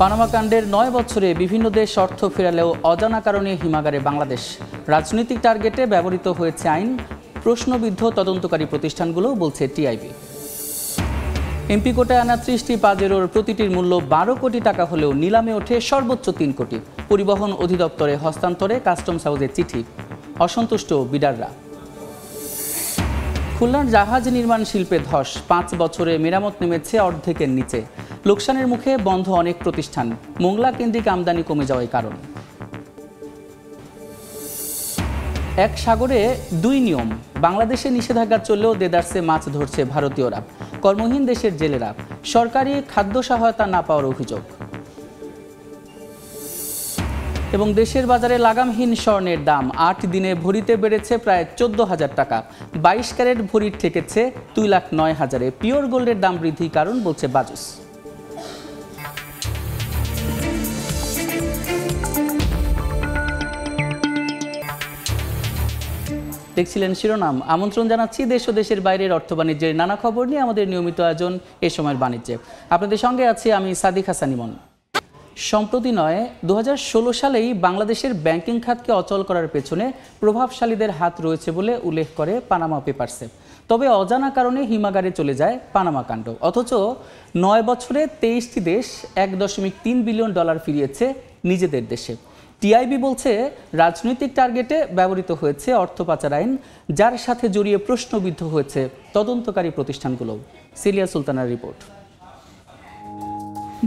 Panama কাণ্ডের ৯ বছরে বিভিন্ন দেশ অর্থ ফেরালেও অজানা কারণে হিমাগারে বাংলাদেশ। রাজনৈতিক টার্গেটে ব্যবহৃত হয়েছে আইন, প্রশ্নবিদ্ধ তদন্তকারী প্রতিষ্ঠানগুলো, বলছে টিআইবি। এমপি কোটায় আনা ৩০টি পাজেরোর প্রতিটির মূল্য ১২ কোটি টাকা হলেও নিলামে ওঠে সর্বোচ্চ ৩ কোটি। পরিবহন অধিদপ্তরে হস্তান্তরে কাস্টমস হাউসের চিঠি, অসন্তুষ্ট বিডাররা। খুলনার জাহাজ নির্মাণ শিল্পে ধস, ৫ বছরে মেরামত নেমেছে অর্ধেকের নিচে। লোকসানের মুখে বন্ধ অনেক প্রতিষ্ঠান, মোংলা কেন্দ্রিক আমদানি কমে যাওয়ার কারণ। এক সাগরে দুই নিয়ম, বাংলাদেশে নিষেধাজ্ঞা চললেও দেদারসে মাছ ধরছে ভারতীয়রা। কর্মহীন দেশের জেলেরা, সরকারি খাদ্য সহায়তা না পাওয়ার অভিযোগ। এবং দেশের বাজারে লাগামহীন স্বর্ণের দাম ৮ দিনে ভরিতে বেড়েছে প্রায় ১৪,০০০ টাকা। ২২ ক্যারেট ভরির ঠেকেছে ২,০৯,০০০-এ। পিওর গোল্ডের দাম বৃদ্ধির কারণ, বলছে বাজুস। দেখছিলেন শিরোনাম। আমন্ত্রণ জানাচ্ছি দেশ ও দেশের বাইরের অর্থ বাণিজ্যের নানা খবর নিয়ে আমাদের নিয়মিত আয়োজন এ সময়ের বাণিজ্যে। আপনাদের সঙ্গে আছি আমি সাদিক হাসান ইমন। সম্প্রতি নয়, ২০১৬ সালেই বাংলাদেশের ব্যাংকিং খাতকে অচল করার পেছনে প্রভাবশালীদের হাত রয়েছে বলে উল্লেখ করে পানামা পেপারসে। তবে অজানা কারণে হিমাগারে চলে যায় পানামা কাণ্ড। অথচ ৯ বছরে ২৩টি দেশ $১.৩ বিলিয়ন ফিরিয়েছে নিজেদের দেশে। টিআইবি বলছে রাজনৈতিক টার্গেটে ব্যবহৃত হয়েছে অর্থ পাচার আইন, যার সাথে জড়িয়ে প্রশ্নবিদ্ধ হয়েছে তদন্তকারী প্রতিষ্ঠানগুলো। Cilia সুলতানার report.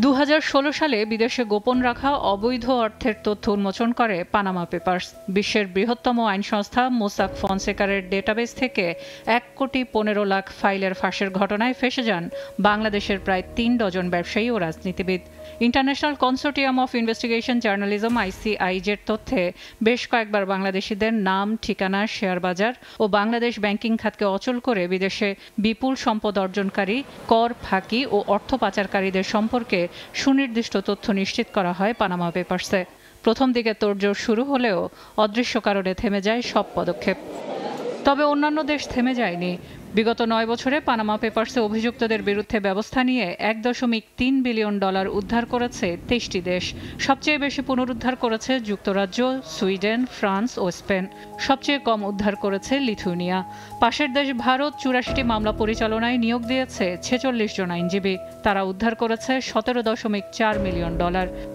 ২০১৬ সালে বিদেশে গোপন রাখা অবৈধ অর্থের তথ্য উন্মোচন করে পানামা পেপারস। বিশ্বের বৃহত্তম আইন সংস্থা মোসাক ফনসেকারের ডেটাবেস থেকে ১,১৫,০০,০০০ ফাইলের ফাঁসের ঘটনায় ফেঁসে যান বাংলাদেশের প্রায় ৩ ডজন ব্যবসায়ী ও রাজনীতিবিদ। International consortium of investigation journalism ICIJ-এর তথ্যে বেশ কয়েকবার বাংলাদেশিদের নাম, ঠিকানা, শেয়ার বাজার ও বাংলাদেশ ব্যাংকিং খাতকে অচল করে বিদেশে বিপুল সম্পদ অর্জনকারী, কর ফাঁকি ও অর্থ পাচারকারীদের সম্পর্কে সুনির্দিষ্ট তথ্য নিশ্চিত করা হয় পানামা পেপারসে। প্রথম দিকে তোড়জোড় শুরু হলেও অদৃশ্য কারণে থেমে যায় সব পদক্ষেপ। তবে অন্যান্য দেশ থেমে যায়নি। বিগত ৯ বছরে পানামা পেপারসে অভিযুক্তদের বিরুদ্ধে ব্যবস্থা নিয়ে $১.৩ বিলিয়ন উদ্ধার করেছে ২৩টি দেশ। সবচেয়ে বেশি পুনরুদ্ধার করেছে যুক্তরাজ্য, সুইডেন, ফ্রান্স ও স্পেন। সবচেয়ে কম উদ্ধার করেছে লিথুয়ানিয়া। পাশের দেশ ভারত ৮৪টি মামলা পরিচালনায় নিয়োগ দিয়েছে ৪৬ জন আইনজীবী। তারা উদ্ধার করেছে $১৭.৪ মিলিয়ন।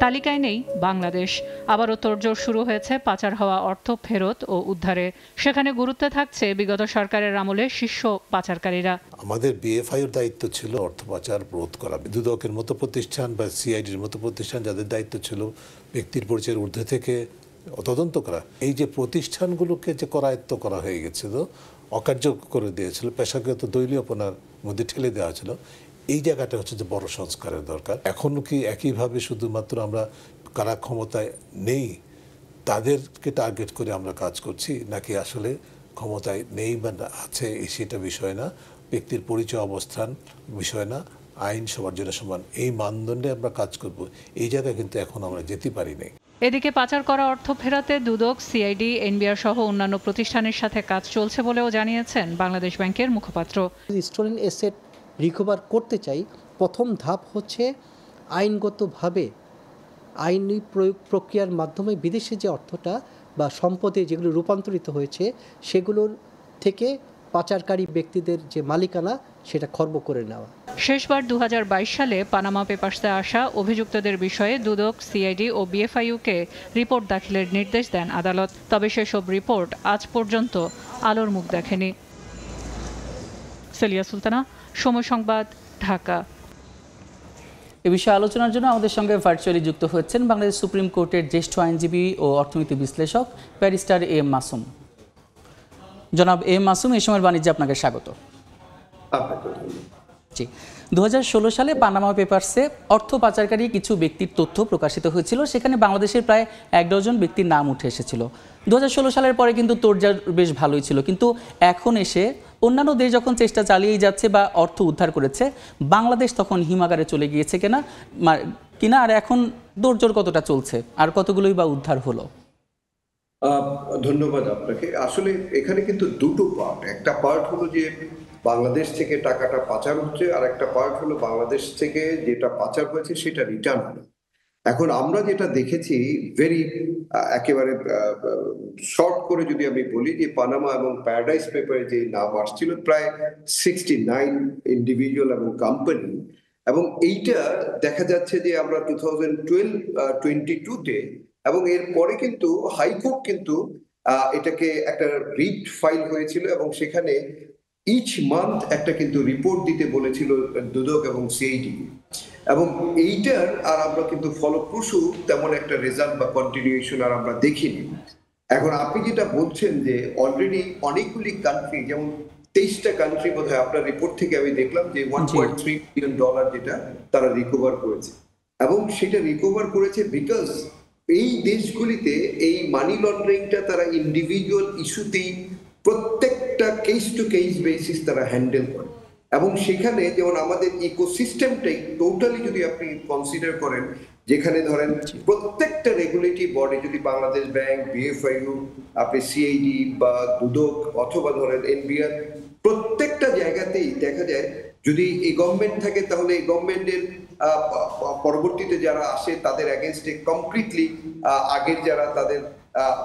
তালিকায় নেই বাংলাদেশ। আবারও তোড়জোড় শুরু হয়েছে পাচার হওয়া অর্থ ফেরত ও উদ্ধারে। সেখানে গুরুত্বে থাকছে বিগত সরকারের আমলে শীর্ষ পাচারকারীরা। আমাদের বিএফআই এর দায়িত্ব ছিল অর্থ পাচার রোধ করা। দুদকের মতো প্রতিষ্ঠান বা সিআইডির মতো প্রতিষ্ঠান, যাদের দায়িত্ব ছিল ব্যক্তির পরিচয়ের ঊর্ধ্বে থেকে তদন্ত করা। এই যে প্রতিষ্ঠানগুলোকে যে করায়ত্ত করা হয়ে গেছিল, অকার্য করে দিয়েছিল, পেশাগত দলীয়পনার মধ্যে ঠেলে দেওয়া হয়েছিল, এই জায়গাটা হচ্ছে যে বড় সংস্কারের দরকার। এখনও কি একইভাবে শুধুমাত্র আমরা কারা ক্ষমতায় নেই তাদেরকে টার্গেট করে আমরা কাজ করছি, নাকি আসলে ক্ষমতায় নেই বা আছে সেটা বিষয় না, ব্যক্তির পরিচয় অবস্থান বিষয় না, আইন সবার জন্য সমান, এই মানদণ্ডে আমরা কাজ করব, এই জায়গায় কিন্তু এখন আমরা যেতে পারি নাই। এদিকে পাচার করা অর্থ ফেরাতে দুদক, সিআইডি, এনবিআর সহ অন্যান্য প্রতিষ্ঠানের সাথে কাজ চলছে বলেও জানিয়েছেন বাংলাদেশ ব্যাংকের মুখপাত্র। স্টোলেন এসেট রিকভার করতে চাই, প্রথম ধাপ হচ্ছে আইনগতভাবে আইনি প্রয়োগ প্রক্রিয়ার মাধ্যমে বিদেশে যে অর্থটা বা সম্পদে যেগুলো রূপান্তরিত হয়েছে সেগুলোর থেকে পাচারকারী ব্যক্তিদের যে মালিকানা সেটা খর্ব করে নেওয়া। শেষবার ২০২২ সালে পানামা পেপারসে আসা অভিযুক্তদের বিষয়ে দুদক, সিআইডি ও বিএফআইইউকে রিপোর্ট দাখিলের নির্দেশ দেন আদালত। তবে সেসব রিপোর্ট আজ পর্যন্ত আলোর মুখ দেখেনি। সেলিয়া সুলতানা, সময় সংবাদ, ঢাকা। এ বিষয়ে আলোচনার জন্য আমাদের সঙ্গে ভার্চুয়ালি যুক্ত হচ্ছেন বাংলাদেশ সুপ্রিম কোর্টের জ্যেষ্ঠ আইনজীবী ও অর্থনীতি বিশ্লেষক ব্যারিস্টার এম মাসুম। জনাব এম মাসুম, এই সময়ের বাণিজ্যে আপনাকে স্বাগত। জি, ২০১৬ সালে পানামা পেপারসে অর্থ পাচারকারী কিছু ব্যক্তির তথ্য প্রকাশিত হয়েছিল। সেখানে বাংলাদেশের প্রায় ১ ডজন ব্যক্তির নাম উঠে এসেছিল। ২০১৬ সালের পরে কিন্তু তোড়জোড় বেশ ভালোই ছিল, কিন্তু এখন এসে অন্যান্য দেশ যখন চেষ্টা চালিয়েই যাচ্ছে বা অর্থ উদ্ধার করেছে, বাংলাদেশ তখন হিমাগারে চলে গিয়েছে কিনা আর এখন তোড়জোড় কতটা চলছে আর কতগুলোই বা উদ্ধার হলো? ধন্যবাদ আপনাকে। আসলে এখানে কিন্তু দুটো পার্ট। একটা পার্ট হলো যে বাংলাদেশ থেকে টাকাটা পাচার হচ্ছে, আর একটা পার্ট হলো বাংলাদেশ থেকে যেটা পাচার হয়েছে সেটা রিটার্ন হলো। এখন আমরা যেটা দেখেছি ভেরি একেবারে শর্ট করে যদি আমি বলি, যে পানামা এবং প্যারাডাইস পেপারে যে নাম আসছিল প্রায় 69 ইন্ডিভিজুয়াল এবং কোম্পানি, এবং এইটা দেখা যাচ্ছে যে আমরা 2022-তে এবং এর পরে কিন্তু হাইকোর্ট কিন্তু এটাকে একটা রিট ফাইল হয়েছিল এবং সেখানে ইচ মান্থ একটা কিন্তু রিপোর্ট দিতে বলেছিল দুদক এবং সিআইডি, এবং এইটার আর আমরা কিন্তু ফলপ্রসূ তেমন একটা রেজাল্ট বা কন্টিনিউশন আর আমরা দেখিনি। এখন আপনি যেটা বলছেন যে অলরেডি অনেকগুলি কান্ট্রি, যেমন 23টা কান্ট্রি বোধহয় আপনার রিপোর্ট থেকে আমি দেখলাম যে $1.3 বিলিয়ন যেটা তারা রিকভার করেছে, এবং সেটা রিকভার করেছে বিকজ এই দেশগুলিতে এই মানি লন্ডারিংটা তারা ইন্ডিভিজুয়াল ইস্যুতেই প্রত্যেকটা কেস টু কেস বেসিস তারা হ্যান্ডেল করে, এবং সেখানে যেমন আমাদের ইকোসিস্টেমটাই টোটালি যদি আপনি কনসিডার করেন, যেখানে ধরেন প্রত্যেকটা রেগুলেটরি বডি, যদি বাংলাদেশ ব্যাংক, বিএফআইইউ, আপনি সিআইডি বা দুদক অথবা ধরেন এনবিআর, প্রত্যেকটা জায়গাতেই দেখা যায় যদি এই গভর্নমেন্ট থাকে তাহলে এই গভর্নমেন্টের পরবর্তীতে যারা আসে তাদের এগেনস্টে কমপ্লিটলি আগের যারা তাদের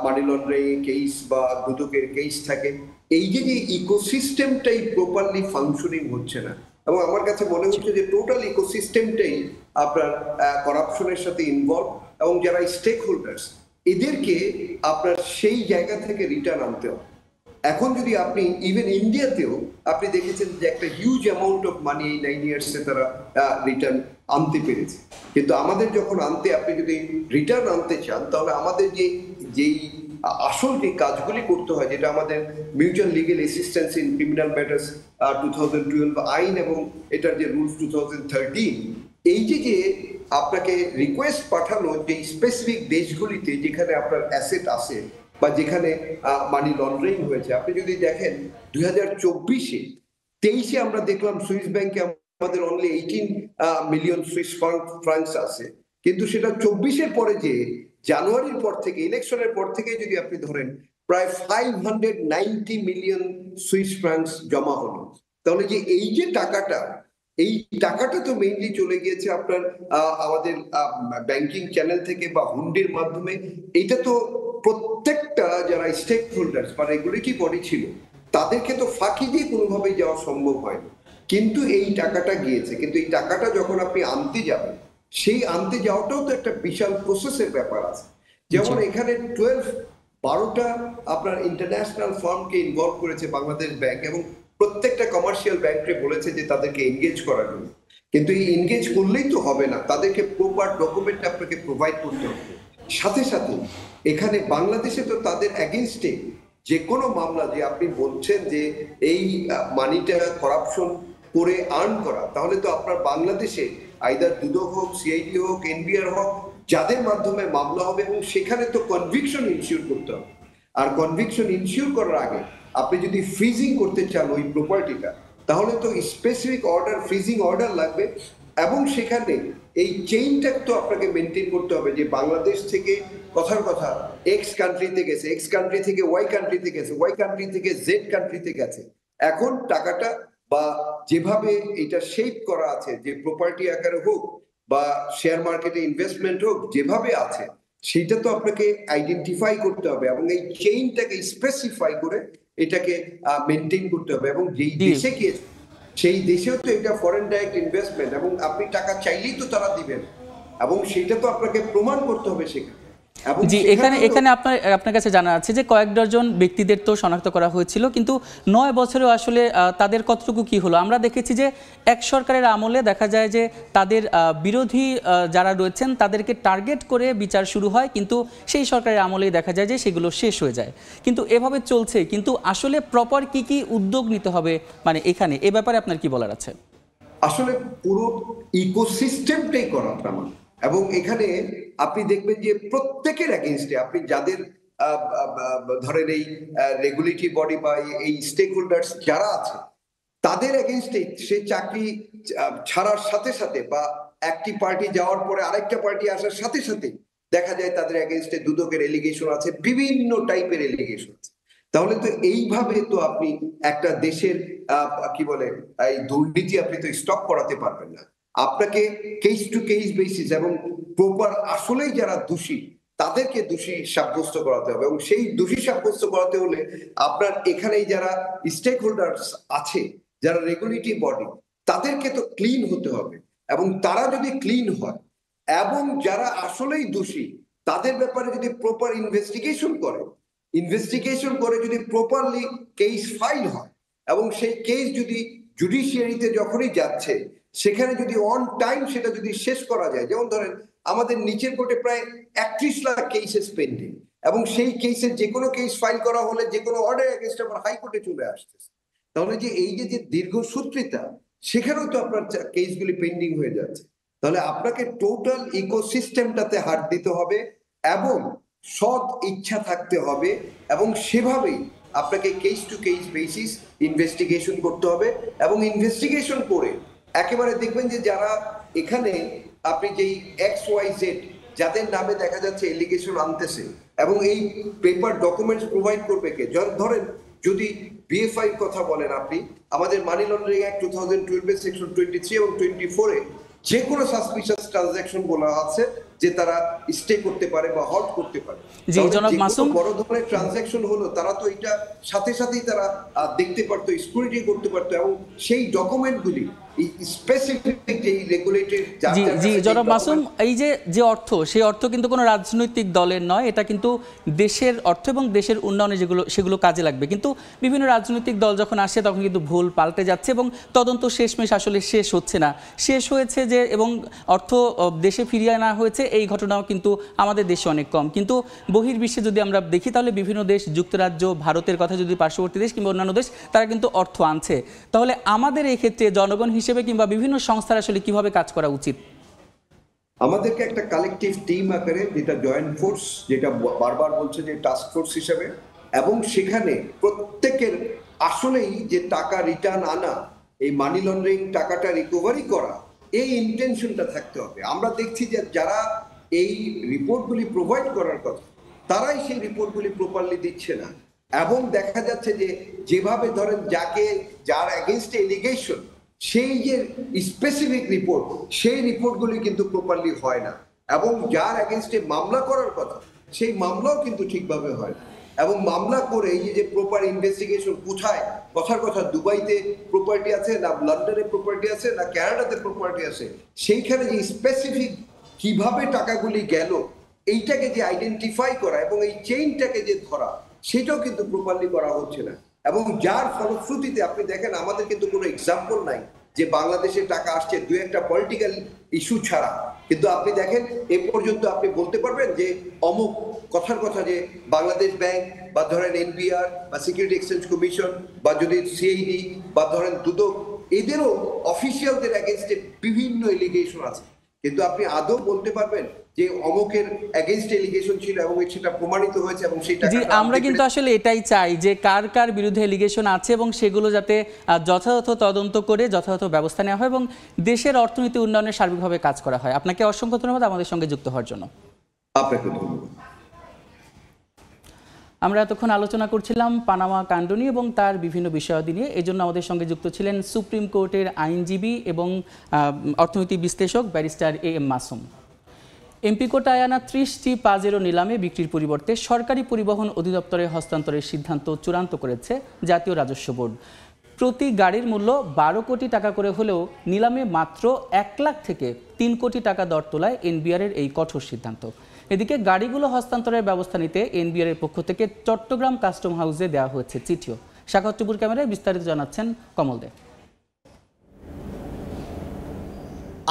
মানি লন্ডারিং কেস বা দুদকের কেস থাকে। এই যে ইকোসিস্টেমটাই প্রপারলি ফাংশনিং হচ্ছে না, এবং আমার কাছে মনে হচ্ছে যে টোটাল ইকোসিস্টেমটাই আপনার করাপশনের সাথে ইনভলভ, এবং যারা স্টেক হোল্ডার্স এদেরকে আপনার সেই জায়গা থেকে রিটার্ন আনতে হবে। এখন যদি আপনি ইভেন ইন্ডিয়াতেও আপনি দেখেছেন যে একটা হিউজ অ্যামাউন্ট অফ মানি এই 9 ইয়ার্সে তারা রিটার্ন আনতে পেরেছে, কিন্তু আমাদের যখন আপনি যদি রিটার্ন আনতে চান তাহলে আমাদের যেই আসল যে কাজগুলি করতে হয়, যেটা আমাদের mutual legal assistance in criminal matters 2012 আইন এবং এটার যে রুলস 2013, এই যে আপনাকে রিকোয়েস্ট পাঠানো যে স্পেসিফিক দেশগুলিতে যেখানে আপনার অ্যাসেট আছে বা যেখানে মানি লন্ডারিং হয়েছে, আপনি যদি দেখেন 2024-এ 23-এ আমরা দেখলাম সুইস ব্যাংকে আমাদের অনলি 18 মিলিয়ন সুইস ফ্রাঙ্কস আছে, কিন্তু সেটা 24-এর পরে যে জানুয়ারির পর থেকে ইলেকশনের পর থেকে যদি আপনি ধরেন প্রায় 590 মিলিয়ন সুইস ফ্রাঙ্কস জমা হলো, তাহলে যে এই যে টাকাটা, এই টাকাটা তো মেইনলি চলে গিয়েছে আপনার আমাদের ব্যাংকিং চ্যানেল থেকে বা হুন্ডির মাধ্যমে। এটা তো প্রত্যেকটা যারা স্টেক হোল্ডার্স বা রেগুলেটরি বডি ছিল তাদেরকে তো ফাঁকি দিয়ে কোনোভাবেই যাওয়া সম্ভব হয়নি, কিন্তু এই টাকাটা গিয়েছে। কিন্তু এই টাকাটা যখন আপনি আনতে যাবেন, সেই আনতে যাওয়াটাও তো একটা বিশাল প্রসেসের ব্যাপার আছে। যেমন এখানে 12টা আপনার ইন্টারন্যাশনাল ফার্মকে ইনভলভ করেছে বাংলাদেশ ব্যাংক, এবং প্রত্যেকটা কমার্শিয়াল ব্যাংকে বলেছে যে তাদেরকে এনগেজ করার জন্য, কিন্তু এই এনগেজ করলেই তো হবে না, তাদেরকে প্রপার ডকুমেন্ট আপনাকে প্রোভাইড করতে হবে। সাথে সাথে এখানে বাংলাদেশে তো তাদের এগেনস্টে যে কোনো মামলা, যে আপনি বলছেন যে এই মানিটা করাপশন করে আর্ন করা, তাহলে তো আপনার বাংলাদেশে আইদার দুদক হোক, সিআইডি হোক, এনবিআর হোক, যাদের মাধ্যমে মামলা হবে, এবং সেখানে তো কনভিকশন ইনশিওর করতে হবে। আর কনভিকশন ইনশিওর করার আগে আপনি যদি ফ্রিজিং করতে চান ওই প্রপার্টিটা, তাহলে তো স্পেসিফিক অর্ডার, ফ্রিজিং অর্ডার লাগবে, এবং সেখানে এই চেইনটা তো আপনাকে মেনটেন করতে হবে যে বাংলাদেশ থেকে কথার কথা এক্স কান্ট্রিতে গেছে, এক্স কান্ট্রি থেকে ওয়াই কান্ট্রিতে গেছে, ওয়াই কান্ট্রি থেকে জেড কান্ট্রিতে গেছে। এখন টাকাটা বা যেভাবে এটা শেপ করা আছে, যে প্রপার্টি আকারে হোক বা শেয়ার মার্কেটে ইনভেস্টমেন্ট হোক, যেভাবে আছে সেটা তো আপনাকে আইডেন্টিফাই করতে হবে, এবং এই চেইনটাকে স্পেসিফাই করে এটাকে মেনটেন করতে হবে, এবং যেই দেশে গিয়েছে সেই দেশেও তো এটা ফরেন ডাইরেক্ট ইনভেস্টমেন্ট, এবং আপনি টাকা চাইলেই তো তারা দিবেন, এবং সেটা তো আপনাকে প্রমাণ করতে হবে সেখানে। জি, এখানে আপনার কাছে জানা আছে যে কয়েক ডজন ব্যক্তিদের তো শনাক্ত করা হয়েছিল, কিন্তু 9 বছরেও আসলে তাদের কতটুকু কি হলো? আমরা দেখেছি যে এক সরকারের আমলে দেখা যায় যে তাদের বিরোধী যারা রয়েছেন তাদেরকে টার্গেট করে বিচার শুরু হয়, কিন্তু সেই সরকারের আমলেই দেখা যায় যে সেগুলো শেষ হয়ে যায়। কিন্তু এভাবে চলছে, কিন্তু আসলে প্রপার কি উদ্যোগ নিতে হবে মানে এখানে, এ ব্যাপারে আপনার কি বলার আছে? আসলে পুরো ইকোসিস্টেমটাই করা আমার, এবং এখানে আপনি দেখবেন যে প্রত্যেকের এগেইনস্টে আপনি যাদের ধরেন এই রেগুলেটরি বডি বা এই স্টেক হোল্ডার্স যারা আছে তাদের এগেইনস্টে সে চাকরি ছাড়ার সাথে সাথে বা একটি পার্টি যাওয়ার পরে আরেকটা পার্টি আসার সাথে সাথে দেখা যায় তাদের এগেইনস্টে দুদকের এলিগেশন আছে, বিভিন্ন টাইপের এলিগেশন আছে। তাহলে তো এইভাবে তো আপনি একটা দেশের কি বলে এই দুর্নীতি আপনি তো স্টপ করাতে পারবেন না। আপনাকে কেস টু কেস বেসিস এবং প্রপার আসলেই যারা দোষী তাদেরকে দোষী সাব্যস্ত করাতে হবে, এবং সেই দোষী সাব্যস্ত করাতে হলে আপনার এখানে যারা স্টেক হোল্ডার্স আছে, যারা রেগুলেটরি বডি, তাদেরকে তো ক্লিন হতে হবে, এবং তারা যদি ক্লিন হয় এবং যারা আসলেই দোষী তাদের ব্যাপারে যদি প্রপার ইনভেস্টিগেশন করে যদি প্রপারলি কেস ফাইল হয়, এবং সেই কেস যদি জুডিশিয়ারিতে যখনই যাচ্ছে সেখানে যদি অন টাইম সেটা যদি শেষ করা যায়, যেমন ধরেন আমাদের নিচের কোর্টে প্রায় 31 লাখ কেসেস পেন্ডিং, এবং সেই কেসের যে কোনো কেস ফাইল করা হলে যে কোনো অর্ডার এগেইনস্ট আবার হাইকোর্টে চলে আসতেছে, তাহলে যে এই যে দীর্ঘসূত্রিতা সেখানেও তো আপনার কেসগুলি পেন্ডিং হয়ে যাচ্ছে। তাহলে আপনাকে টোটাল ইকোসিস্টেমটাতে হাত দিতে হবে এবং সৎ ইচ্ছা থাকতে হবে, এবং সেভাবেই আপনাকে case to case basis investigation করতে হবে, এবং ইনভেস্টিগেশন করে একেবারে দেখবেন যে যারা এখানে আপনি যেই XYZ যাদের নামে দেখা যাচ্ছে এলিগেশন আনতেছে, এবং এই পেপার ডকুমেন্টস প্রোভাইড করবে কে? ধরেন যদি BFI কথা বলেন আপনি, আমাদের মানি লন্ডারিং অ্যাক্ট 2012 সেকশন 23 এবং 24 যে কোনো সাসপিশিয়াস ট্রানজাকশন বলা আছে যে তারা স্টে করতে পারে বা হল্ট করতে পারে। জি জনাব মাসুম, বড় ধরনের ট্রানজাকশন হলো তারা তো এটা সাথে সাথেই তারা দেখতে পারতো, স্ক্রুটিনি করতে পারতো, এবং সেই ডকুমেন্টগুলি স্পেসিফিক যে রেগুলেটরি। জি জনাব মাসুম, এই যে অর্থ, সেই অর্থ কিন্তু কোনো রাজনৈতিক দলের নয়, এটা কিন্তু দেশের অর্থ এবং দেশের উন্নয়নে সেগুলো কাজে লাগবে। কিন্তু বিভিন্ন রাজনৈতিক দল যখন আসে তখন কিন্তু ভুল পাল্টে যাচ্ছে, এবং তদন্ত শেষমেশ আসলে শেষ হচ্ছে না। শেষ হয়েছে যে এবং অর্থ দেশে ফিরিয়ে আনা হয়েছে, এই ঘটনাও কিন্তু আমাদের দেশে অনেক কম। কিন্তু বহির্বিশ্বে যদি আমরা দেখি তাহলে বিভিন্ন দেশ, যুক্তরাজ্য, ভারতের কথা যদি পার্শ্ববর্তী দেশ কিংবা অন্যান্য দেশ, তারা কিন্তু অর্থ আনছে। তাহলে আমাদের এই ক্ষেত্রে জনগণ হিসেবে কিংবা বিভিন্ন সংস্থার আসলে কিভাবে কাজ করা উচিত? আমাদেরকে একটা কালেকটিভ টিম আকারে, যেটা জয়েন্ট ফোর্স, যেটা বারবার বলছে যে টাস্ক ফোর্স হিসেবে, এবং সেখানে প্রত্যেকের আসলেই যে টাকা রিটার্ন আনা, এই মানি লন্ডারিং টাকাটা রিকভারি করা, এই ইন্টেনশনটা থাকতে হবে। আমরা দেখছি যে যারা এই রিপোর্টগুলি প্রোভাইড করার কথা তারাই সেই রিপোর্টগুলি প্রপারলি দিচ্ছে না, এবং দেখা যাচ্ছে যে যেভাবে ধরেন যার এগেইনস্টে এলিগেশন, সেই যে স্পেসিফিক রিপোর্ট, সেই রিপোর্টগুলি কিন্তু প্রপারলি হয় না, এবং যার এগেইনস্টে মামলা করার কথা সেই মামলাও কিন্তু ঠিকভাবে হয় না, এবং মামলা করে এই যে প্রপার ইনভেস্টিগেশন কোথায়, কথার কথা দুবাইতে প্রপার্টি আছে না লন্ডনে প্রপার্টি আছে না কানাডাতে প্রপার্টি আছে, সেইখানে যে স্পেসিফিক কিভাবে টাকাগুলি গেল এইটাকে যে আইডেন্টিফাই করা এবং এই চেইনটাকে যে ধরা, সেটাও কিন্তু প্রপারলি করা হচ্ছে না। এবং যার ফলশ্রুতিতে আপনি দেখেন আমাদের কিন্তু কোনো এক্সাম্পল নাই যে বাংলাদেশে টাকা আসছে দু একটা পলিটিক্যাল ইস্যু ছাড়া। কিন্তু আপনি দেখেন এ পর্যন্ত আপনি বলতে পারবেন যে অমুক, কথার কথা যে বাংলাদেশ ব্যাংক বা ধরেন NBR বা সিকিউরিটি এক্সচেঞ্জ কমিশন বা যদি CID বা ধরেন দুদক, এদেরও অফিসিয়ালদের এগেনস্টে বিভিন্ন এলিগেশন আছে, কিন্তু আপনি আদৌ বলতে পারবেন যে অমুকের এগেইনস্ট এলিগেশন ছিল এবং সেটা প্রমাণিত হয়েছে এবং সেটা। জি, আমরা কিন্তু আসলে এটাই চাই যে কার কার বিরুদ্ধে এলিগেশন আছে এবং সেগুলো যাতে যথাযথ তদন্ত করে যথাযথ ব্যবস্থা নেওয়া হয় এবং দেশের অর্থনীতি উন্নয়নে সার্বিকভাবে কাজ করা হয়। আপনাকে অসংখ্য ধন্যবাদ আমাদের সঙ্গে যুক্ত হওয়ার জন্য। আপনাকে ধন্যবাদ। আমরা এতক্ষণ আলোচনা করছিলাম পানামা কাণ্ড নিয়ে এবং তার বিভিন্ন বিষয়াদি নিয়ে। এই জন্য আমাদের সঙ্গে যুক্ত ছিলেন সুপ্রিম কোর্টের আইনজীবী এবং অর্থনীতি বিশ্লেষক ব্যারিস্টার AM মাসুম। এমপি কোটায় আনা 30টি পাজেরো নিলামে বিক্রির পরিবর্তে সরকারি পরিবহন অধিদপ্তরে হস্তান্তরের সিদ্ধান্ত চূড়ান্ত করেছে জাতীয় রাজস্ব বোর্ড। প্রতি গাড়ির মূল্য 12 কোটি টাকা করে হলেও নিলামে মাত্র 1 লাখ থেকে 3 কোটি টাকা দর তোলায় NBR এর এই কঠোর সিদ্ধান্ত। এদিকে গাড়িগুলো হস্তান্তরের ব্যবস্থা নিতে NBR এর পক্ষ থেকে চট্টগ্রাম কাস্টম হাউসে দেওয়া হয়েছে চিঠিও। শাখাওয়াত টিপুর ক্যামেরায় বিস্তারিত জানাচ্ছেন কমল দে।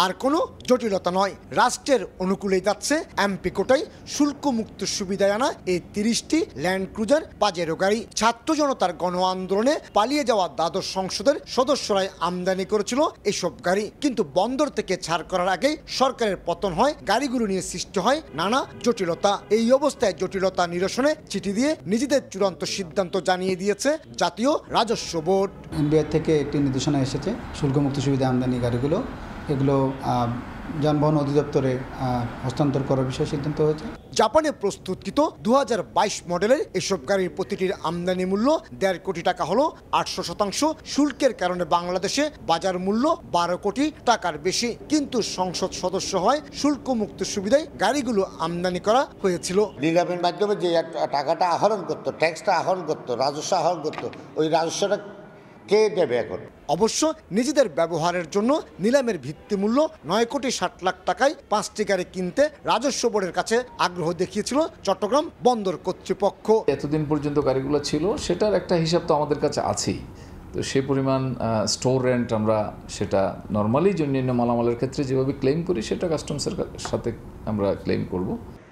আর কোনো জটিলতা নয়, রাষ্ট্রের অনুকূলে যাচ্ছে এমপি কোটায় শুল্কমুক্ত সুবিধায় আনা এই 30টি ল্যান্ড ক্রুজার পাজেরো গাড়ি। ছাত্র জনতার গণ আন্দোলনে পালিয়ে যাওয়া দ্বাদশ সংসদের সদস্যরাই আমদানি করেছিল এসব গাড়ি, কিন্তু বন্দর থেকে ছাড় করার আগে সরকারের পতন হয়, গাড়িগুলো নিয়ে সৃষ্টি হয় নানা জটিলতা। এই অবস্থায় জটিলতা নিরসনে চিঠি দিয়ে নিজেদের চূড়ান্ত সিদ্ধান্ত জানিয়ে দিয়েছে জাতীয় রাজস্ব বোর্ড। NBR থেকে একটি নির্দেশনা এসেছে শুল্কমুক্ত সুবিধা আমদানি গাড়িগুলো, এগুলো যানবাহন অধিদপ্তরে হস্তান্তর করার বিষয়ে সিদ্ধান্ত হয়েছে। জাপানে প্রস্তুতকৃত 2022 মডেলের এসব গাড়ির প্রতিটির আমদানি মূল্য 1.5 কোটি টাকা হলো 800% শুল্কের কারণে বাংলাদেশে বাজার মূল্য 12 কোটি টাকার বেশি। কিন্তু সংসদ সদস্য হয় শুল্কমুক্ত সুবিধায় গাড়িগুলো আমদানি করা হয়েছিল। নিলামের মাধ্যমে যে টাকাটা আহরণ করতো, ট্যাক্সটা আহরণ করতো, রাজস্ব আহরণ করতো, ওই রাজস্বটা কে দেবে এখন? অবশ্য নিজেদের ব্যবহারের জন্য নিলামের ভিত্তিমূল্য 9 কোটি 60 লাখ টাকায় 5টি গাড়ি কিনতে রাজস্ব বোর্ডের কাছে আগ্রহ দেখিয়েছিল চট্টগ্রাম বন্দর কর্তৃপক্ষ। এতদিন পর্যন্ত গাড়িগুলো ছিল সেটার একটা হিসাব তো আমাদের কাছে আছেই। তো সেই পরিমাণ স্টোর রেন্ট আমরা সেটা নর্মালি অন্যান্য মালামালের ক্ষেত্রে যেভাবে ক্লেম করি সেটা কাস্টমসের সাথে আমরা ক্লেম করব।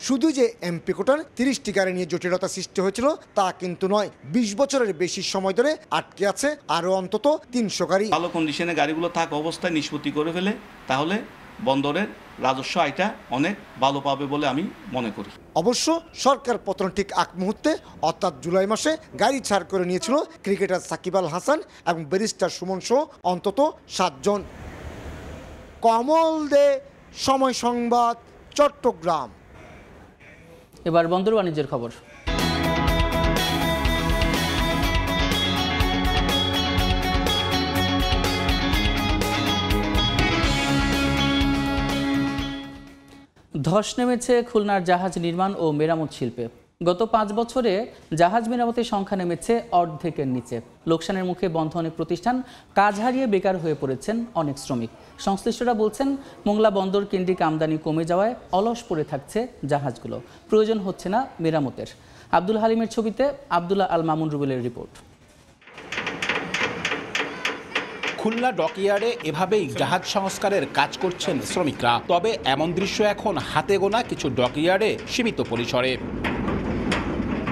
শুধু যে এমপি কোটার 30টি গাড়ি নিয়ে জটিলতা সৃষ্টি হয়েছিল তা কিন্তু নয়, 20 বছরের বেশি সময় ধরে আটকে আছে আরও অন্তত 300 গাড়ি। ভালো কন্ডিশনে গাড়িগুলো থাকা অবস্থায় নিষ্পত্তি করে ফেলে তাহলে বন্দরের রাজস্ব আয়টা অনেক ভালো পাবে বলে আমি মনে করি। অবশ্য সরকার পতন ঠিক আগ মুহূর্তে অর্থাৎ জুলাই মাসে গাড়ি ছাড় করে নিয়েছিল ক্রিকেটার সাকিব আল হাসান এবং ব্যারিস্টার সুমন সহ অন্তত 7 জন। কমল দে, সময় সংবাদ, চট্টগ্রাম। এবার বন্দর বাণিজ্যের খবর। ধস নেমেছে খুলনার জাহাজ নির্মাণ ও মেরামত শিল্পে। গত 5 বছরে জাহাজ মেরামতের সংখ্যা নেমেছে অর্ধেকের নিচে। লোকসানের মুখে বন্ধ অনেক প্রতিষ্ঠান, কাজ হারিয়ে বেকার হয়ে পড়েছেন অনেক শ্রমিক। সংশ্লিষ্টরা বলছেন মোংলা বন্দর কেন্দ্রিক আমদানি কমে যাওয়ায় অলস পড়ে থাকছে জাহাজগুলো, প্রয়োজন হচ্ছে না মেরামতের। আব্দুল হালিমের ছবিতে আব্দুল্লাহ আল মামুন রুবেলের রিপোর্ট। খুলনা ডকইয়ার্ডে এভাবেই জাহাজ সংস্কারের কাজ করছেন শ্রমিকরা। তবে এমন দৃশ্য এখন হাতে গোনা কিছু ডকইয়ার্ডে সীমিত পরিসরে।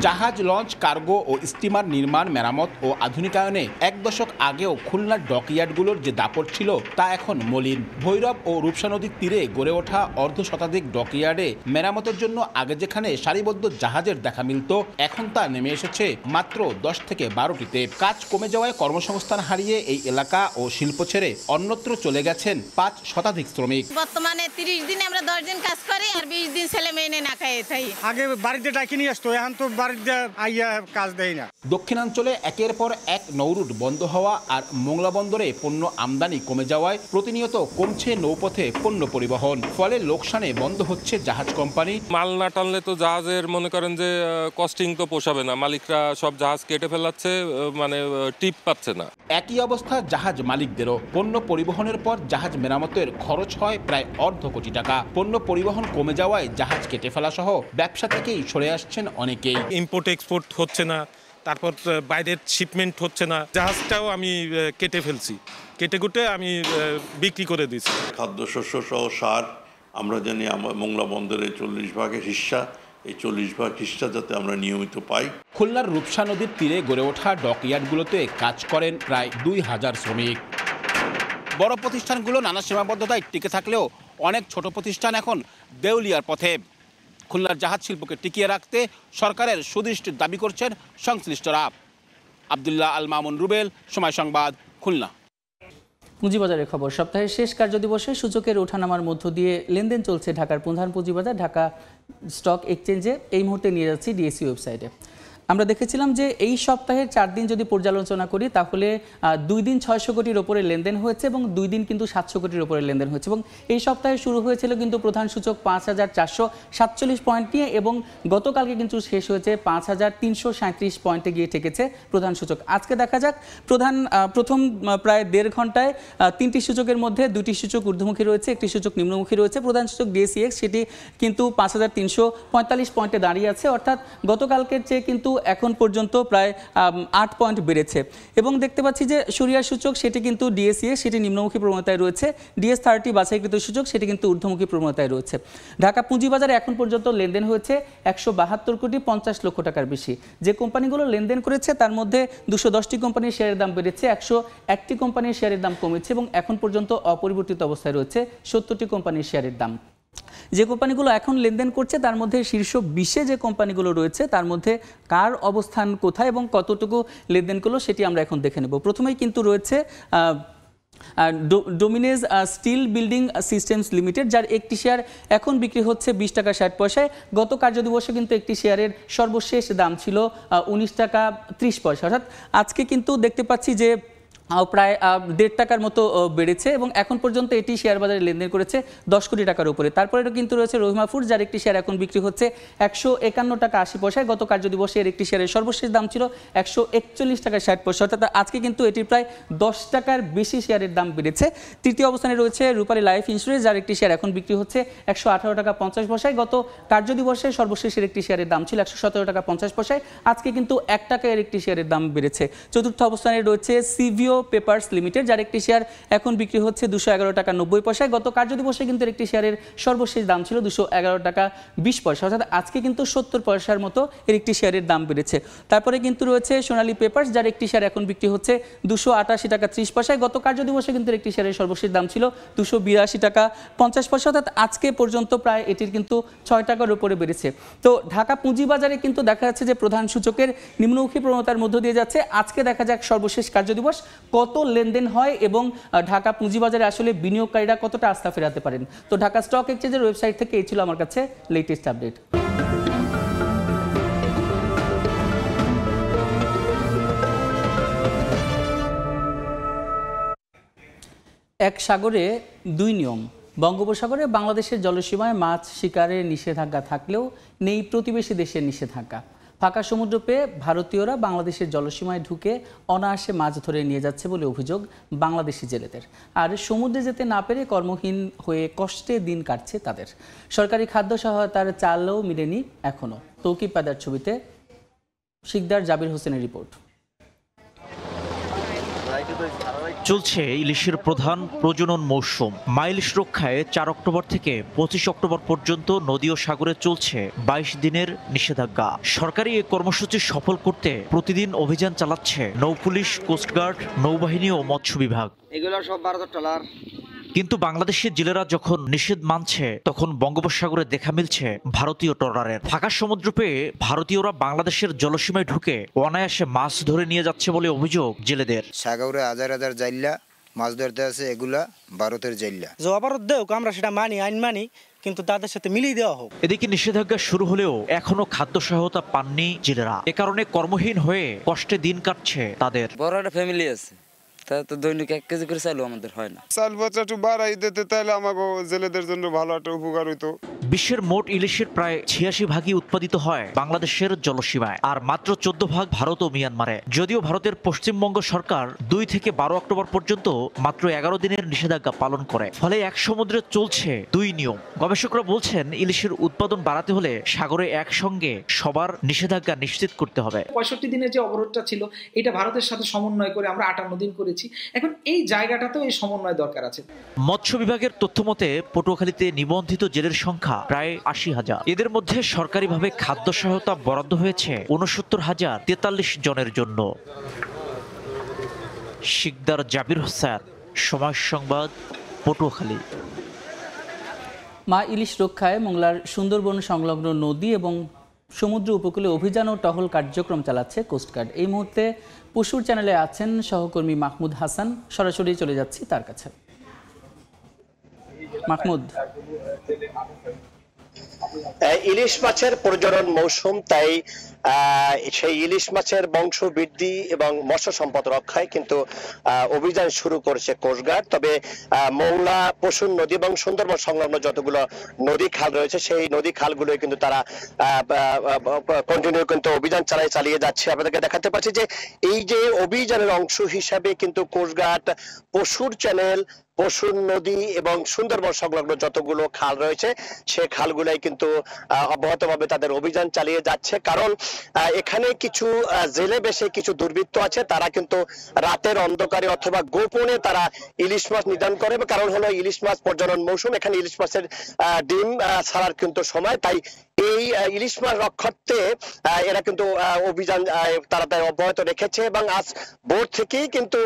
জাহাজ, লঞ্চ, কার্গো ও স্টিমার নির্মাণ, মেরামত ও আধুনিকায়নে 1 দশক আগেও খুলনার ডকইয়ার্ডগুলোর যে দাপট ছিল তা এখন মলিন। ভৈরব ও রূপসা নদীর তীরে গড়ে ওঠা অর্ধশতাধিক ডকইয়ার্ডে মেরামতের জন্য আগে যেখানে সারিবদ্ধ জাহাজের দেখা মিলত, এখন তা নেমে এসেছে মাত্র 10 থেকে 12টিতে। কাজ কমে যাওয়ায় কর্মসংস্থান হারিয়ে এই এলাকা ও শিল্প ছেড়ে অন্যত্র চলে গেছেন 5 শতাধিক শ্রমিক। বর্তমানে 30 দিনে আমরা 10 দিন কাজ করি আর 20 দিন ছেলে মেয়ে না খাইয়ে থাই। আগে বাড়িতে ডাকি নিয়ে আসতো, এখন তো কাজ দেয় না। দক্ষিণাঞ্চলে একের পর এক নৌরুট বন্ধ হওয়া আর মোংলা বন্দরে পণ্য আমদানি কমে যাওয়ায় প্রতিনিয়ত কমছে নৌপথে পণ্য পরিবহন। ফলে লোকসানে বন্ধ হচ্ছে জাহাজ কোম্পানি। মাল না টানলে তো জাহাজের মনে করেন যে কস্টিং তো পোষাবে না, মালিকরা সব জাহাজ কেটে ফেলাচ্ছে, মানে টিপ পাচ্ছে না। একই অবস্থা জাহাজ মালিকদেরও। পণ্য পরিবহনের পর জাহাজ মেরামতের খরচ হয় প্রায় অর্ধ কোটি টাকা। পণ্য পরিবহন কমে যাওয়ায় জাহাজ কেটে ফেলা সহ ব্যবসা থেকেই সরে আসছেন অনেকেই। ইম্পোর্ট এক্সপোর্ট হচ্ছে না, তারপর বাইরের শিপমেন্ট হচ্ছে না। জাহাজটাও আমি কেটে ফেলছি, কেটে কুটে আমি বিক্রি করে দিচ্ছি। খাদ্যশস্য সহ সার আমরা জানি মোংলা বন্দরের 40 ভাগের হিস্সা, এই 40 ভাগ হিস্সা যাতে আমরা নিয়মিত পাই। খুলনার রূপসা নদীর তীরে গড়ে ওঠা ডকইয়ার্ডগুলোতে কাজ করেন প্রায় 2000 শ্রমিক। বড় প্রতিষ্ঠানগুলো নানা সীমাবদ্ধতায় টিকে থাকলেও অনেক ছোট প্রতিষ্ঠান এখন দেউলিয়ার পথে। খুলনার জাহাজ শিল্পকে টিকিয়ে রাখতে সরকারের সুদৃষ্টির দাবি করছেন সংশ্লিষ্টরা। আব্দুল্লাহ আল মামুন রুবেল, সময় সংবাদ, খুলনা। পুঁজিবাজারের খবর। সপ্তাহের শেষ কার্যদিবসে সূচকের ওঠানামার মধ্য দিয়ে লেনদেন চলছে ঢাকার প্রধান পুঁজিবাজার ঢাকা স্টক এক্সচেঞ্জে। এই মুহূর্তে নিয়ে যাচ্ছি ডিএসই ওয়েবসাইটে। আমরা দেখেছিলাম যে এই সপ্তাহের 4 দিন যদি পর্যালোচনা করি তাহলে 2 দিন 600 কোটির ওপরে লেনদেন হয়েছে এবং 2 দিন কিন্তু 700 কোটির ওপরে লেনদেন হয়েছে। এবং এই সপ্তাহে শুরু হয়েছিল কিন্তু প্রধান সূচক 5447 পয়েন্ট নিয়ে এবং গতকালকে কিন্তু শেষ হয়েছে 5337 পয়েন্টে গিয়ে ঠেকেছে প্রধান সূচক। আজকে দেখা যাক প্রথম প্রায় 1.5 ঘন্টায় 3টি সূচকের মধ্যে 2টি সূচক ঊর্ধ্বমুখী রয়েছে, একটি সূচক নিম্নমুখী রয়েছে। প্রধান সূচক ডিএসইএক্স সেটি কিন্তু 5345 পয়েন্টে দাঁড়িয়ে আছে, অর্থাৎ গতকালকের চেয়ে কিন্তু এখন পর্যন্ত প্রায় 8 পয়েন্ট বেড়েছে। এবং দেখতে পাচ্ছি যে সরিয়া সূচক সেটি কিন্তু ডিএসইএ সেটি নিম্নমুখী প্রবণতায় রয়েছে, ডিএস30 বাছাইকৃত সূচক সেটি কিন্তু ঊর্ধ্বমুখী প্রবণতায় রয়েছে। ঢাকা পুঁজিবাজারে এখন পর্যন্ত লেনদেন হয়েছে 172 কোটি 50 লক্ষ টাকার বেশি। যে কোম্পানিগুলো লেনদেন করেছে তার মধ্যে 210টি কোম্পানির শেয়ারের দাম বেড়েছে, 101টি কোম্পানির শেয়ারের দাম কমেছে এবং এখন পর্যন্ত অপরিবর্তিত অবস্থায় রয়েছে 70টি কোম্পানির শেয়ারের দাম। যে কোম্পানিগুলো এখন লেনদেন করছে তার মধ্যে শীর্ষ 20-এ যে কোম্পানিগুলো রয়েছে তার মধ্যে কার অবস্থান কোথায় এবং কতটুকু লেনদেন করলো সেটি আমরা এখন দেখে নেব। প্রথমেই কিন্তু রয়েছে ডোমিনেজ স্টিল বিল্ডিং সিস্টেমস লিমিটেড, যার একটি শেয়ার এখন বিক্রি হচ্ছে 20 টাকা 60 পয়সায়। গত কার্যদিবসে কিন্তু একটি শেয়ারের সর্বশেষ দাম ছিল 19 টাকা 30 পয়সা। অর্থাৎ আজকে কিন্তু দেখতে পাচ্ছি যে প্রায় 1.5 টাকার মতো বেড়েছে এবং এখন পর্যন্ত এটি শেয়ার বাজারে লেনদেন করেছে 10 কোটি টাকার উপরে। তারপরে কিন্তু রয়েছে রহিমা ফুড, যার একটি শেয়ার এখন বিক্রি হচ্ছে 151 টাকা 80 পয়সায়। গত কার্যদিবসে এর একটি শেয়ারের সর্বশেষ দাম ছিল 141 টাকা 60 পয়সা। অর্থাৎ আজকে কিন্তু এটির প্রায় 10 টাকার বেশি শেয়ারের দাম বেড়েছে। তৃতীয় অবস্থানে রয়েছে রূপালী লাইফ ইন্স্যুরেন্স, যার একটি শেয়ার এখন বিক্রি হচ্ছে 118 টাকা 50 পয়সায়। গত কার্যদিবসে সর্বশেষের একটি শেয়ারের দাম ছিল 117 টাকা 50 পয়সায়। আজকে কিন্তু 1 টাকায় একটি শেয়ারের দাম বেড়েছে। চতুর্থ অবস্থানে রয়েছে সিভিও পেপারস লিমিটেড, যার একটি শেয়ার এখন বিক্রি হচ্ছে 211 টাকা 90 পয়সায়। গত কার্যদিবসে কিন্তু একটি শেয়ারের সর্বশেষ দাম ছিল 211 টাকা 20 পয়সা। অর্থাৎ আজকে কিন্তু 70 পয়সার মতো এর একটি শেয়ারের দাম বেড়েছে। তারপরে কিন্তু রয়েছে সোনালী পেপারস, যার একটি শেয়ার এখন বিক্রি হচ্ছে 288 টাকা 30 পয়সায়। গত কার্যদিবসে কিন্তু একটি শেয়ারের সর্বশেষ দাম ছিল 282 টাকা 50 পয়সা। অর্থাৎ আজকে পর্যন্ত প্রায় এটির কিন্তু 6 টাকার উপরে বেড়েছে। তো ঢাকা পুঁজিবাজারে কিন্তু দেখা যাচ্ছে যে প্রধান সূচকের নিম্নমুখী প্রবণতার মধ্য দিয়ে যাচ্ছে। আজকে দেখা যাক সর্বশেষ কার্যদিবস কত লেনদেন হয় এবং ঢাকা পুঁজিবাজারে আসলে বিনিয়োগকারীরা কতটা আস্থা ফেরাতে পারেন। তো ঢাকা স্টক এক্সচেঞ্জের ওয়েবসাইট থেকে এই ছিল আমার কাছে লেটেস্ট আপডেট। এক সাগরে দুই নিয়ম। বঙ্গোপসাগরে বাংলাদেশের জলসীমায় মাছ শিকারের নিষেধাজ্ঞা থাকলেও নেই প্রতিবেশী দেশের নিষেধাজ্ঞা। ফাঁকা সমুদ্র পেয়ে ভারতীয়রা বাংলাদেশের জলসীমায় ঢুকে অনায়াসে মাছ ধরে নিয়ে যাচ্ছে বলে অভিযোগ বাংলাদেশি জেলেদের। আর সমুদ্রে যেতে না পেরে কর্মহীন হয়ে কষ্টে দিন কাটছে তাদের। সরকারি খাদ্য সহায়তার চালও মিলেনি এখনও। তৌকিব পাদার ছবিতে শিকদার জাবির হোসেনের রিপোর্ট। চলছে ইলিশের প্রধান প্রজনন মৌসুম। ইলিশ রক্ষায় 4 অক্টোবর থেকে 25 অক্টোবর পর্যন্ত নদী ও সাগরে চলছে 22 দিনের নিষেধাজ্ঞা। সরকারি এই কর্মসূচি সফল করতে প্রতিদিন অভিযান চালাচ্ছে নৌপুলিশ, কোস্টগার্ড, নৌবাহিনী ও মৎস্য বিভাগ। এগুলো সব ভারতের ট্রলার। কিন্তু বাংলাদেশের জেলেরা যখন নিষেধ মানছে তখন বঙ্গোপসাগরে দেখা মিলছে ভারতীয় ট্রলারের। ফাঁকা সমুদ্র পেয়ে ভারতীয়রা বাংলাদেশের জলসীমায় ঢুকে অনায়াসে মাছ ধরে নিয়ে যাচ্ছে বলে অভিযোগ জেলেদের। সাগরে হাজার হাজার জাইল্লা মাছ ধরতে আছে, এগুলা ভারতের জাইল্লা। জবাবত দেও আমরা সেটা মানি, আইন মানি, কিন্তু তাদের সাথে মিলিয়ে দেওয়া হোক। এদিকে নিষেধাজ্ঞা শুরু হলেও এখনো খাদ্য সহায়তা পাননি জেলেরা। এ কারণে কর্মহীন হয়ে কষ্টে দিন কাটছে তাদের। বড় একটা ফ্যামিলি আছে, তা তো দৈনিক 1 কেজি করে চালও আমাদের হয় না। চাল বাচ্চা একটু বাড়াই দিতে তাহলে আমাকে জেলেদের জন্য ভালো একটা উপকার হইতো। বিশ্বের মোট ইলিশের প্রায় 86 ভাগই উৎপাদিত হয় বাংলাদেশের জলসীমায়, আর মাত্র 14 ভাগ ভারত ও মিয়ানমারে। যদিও ভারতের পশ্চিমবঙ্গ সরকার 2 থেকে 12 অক্টোবর পর্যন্ত মাত্র 11 দিনের নিষেধাজ্ঞা পালন করে। ফলে এক সমুদ্রে চলছে দুই নিয়ম। গবেষকরা বলছেন ইলিশের উৎপাদন বাড়াতে হলে সাগরে একসঙ্গে সবার নিষেধাজ্ঞা নিশ্চিত করতে হবে। 65 দিনের যে অবরোধটা ছিল এটা ভারতের সাথে সমন্বয় করে আমরা 58 দিন করেছি। এখন এই জায়গাটাতেও এই সমন্বয় দরকার আছে। মৎস্য বিভাগের তথ্য মতে পটুয়াখালীতে নিবন্ধিত জেলের সংখ্যা প্রায় 80,000। এদের মধ্যে সরকারিভাবে খাদ্য সহায়তা বরাদ্দ হয়েছে 69,043 জনের জন্য। শিকদার জাবির হোসেন, সময় সংবাদ, পটুয়াখালী। মা ইলিশ রক্ষায় মোংলার সুন্দরবন সংলগ্ন নদী এবং সমুদ্র উপকূলে অভিযান ও টহল কার্যক্রম চালাচ্ছে কোস্টগার্ড। এই মুহূর্তে পশুর চ্যানেলে আছেন সহকর্মী মাহমুদ হাসান। সরাসরি চলে যাচ্ছি তার কাছে। মাহমুদ, ইলিশ মাছের প্রজনন মৌসুম, তাই সেই ইলিশ মাছের বংশ বৃদ্ধি এবং মৎস্য সম্পদ রক্ষায় কিন্তু অভিযান শুরু করেছে কোস্টগার্ড। তবে মোংলা, পশুর নদী এবং সুন্দরবন সংলগ্ন যতগুলো নদী খাল রয়েছে সেই নদী খালগুলোই কিন্তু তারা কন্টিনিউ কিন্তু অভিযান চালিয়ে যাচ্ছে। আপনাদেরকে দেখাতে পাচ্ছি যে এই যে অভিযানের অংশ হিসাবে কিন্তু কোস্টগার্ড পশুর চ্যানেল, পশুর নদী এবং সুন্দরবন সংলগ্ন যতগুলো খাল রয়েছে সে খালগুলাই কিন্তু অব্যাহতভাবে তাদের অভিযান চালিয়ে যাচ্ছে। কারণ এখানে কিছু জেলে বেশে কিছু দুর্বৃত্ত আছে, তারা কিন্তু রাতের অন্ধকারে অথবা গোপনে তারা ইলিশ মাছ নিধন করে। কারণ হলো ইলিশ মাছ প্রজনন মৌসুম, এখানে ইলিশ মাছের ডিম ছাড়ার কিন্তু সময়। তাই এই ইলিশ মাছ রক্ষার্থে এরা কিন্তু অভিযান তারা অব্যাহত রেখেছে এবং আজ ভোর থেকেই কিন্তু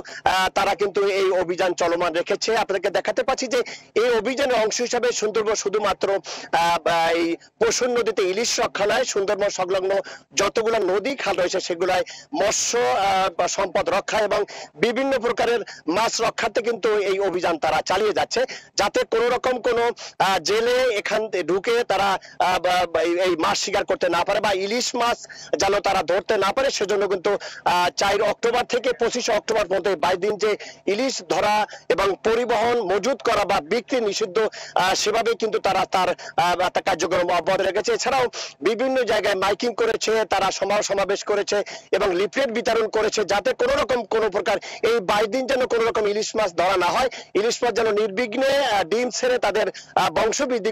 তারা কিন্তু এই অভিযান চলমান রেখেছে। আপনাদেরকে দেখাতে পাচ্ছি যে এই অভিযানের অংশ হিসাবে সুন্দরবন শুধুমাত্র এই পশুর নদীতে ইলিশ রক্ষা নয়, সুন্দরবন সংলগ্ন যতগুলো নদী খাল রয়েছে সেগুলায় মৎস্য সম্পদ রক্ষা এবং বিভিন্ন প্রকারের মাছ রক্ষার্থে কিন্তু এই অভিযান তারা চালিয়ে যাচ্ছে, যাতে কোনো রকম কোনো জেলে এখান ঢুকে তারা এই মাছ শিকার করতে না পারে বা ইলিশ মাছ যেন তারা ধরতে না পারে। সেজন্য কিন্তু 4 অক্টোবর থেকে 25 অক্টোবর পর্যন্ত 22 দিন যে ইলিশ ধরা এবং পরিবহন মজুত করা বা বিক্রি নিষিদ্ধ, সেভাবে কিন্তু তারা তার কার্যক্রম অব্যাহত রেখেছে। এছাড়াও বিভিন্ন জায়গায় মাইকিং করেছে, তারা সমাবেশ করেছে এবং লিফলেট বিতরণ করেছে, যাতে কোনো রকম কোনো প্রকার এই 22 দিন যেন কোনো রকম ইলিশ মাছ ধরা না হয়, ইলিশ মাছ যেন নির্বিঘ্নে ডিম ছেড়ে তাদের বংশবৃদ্ধি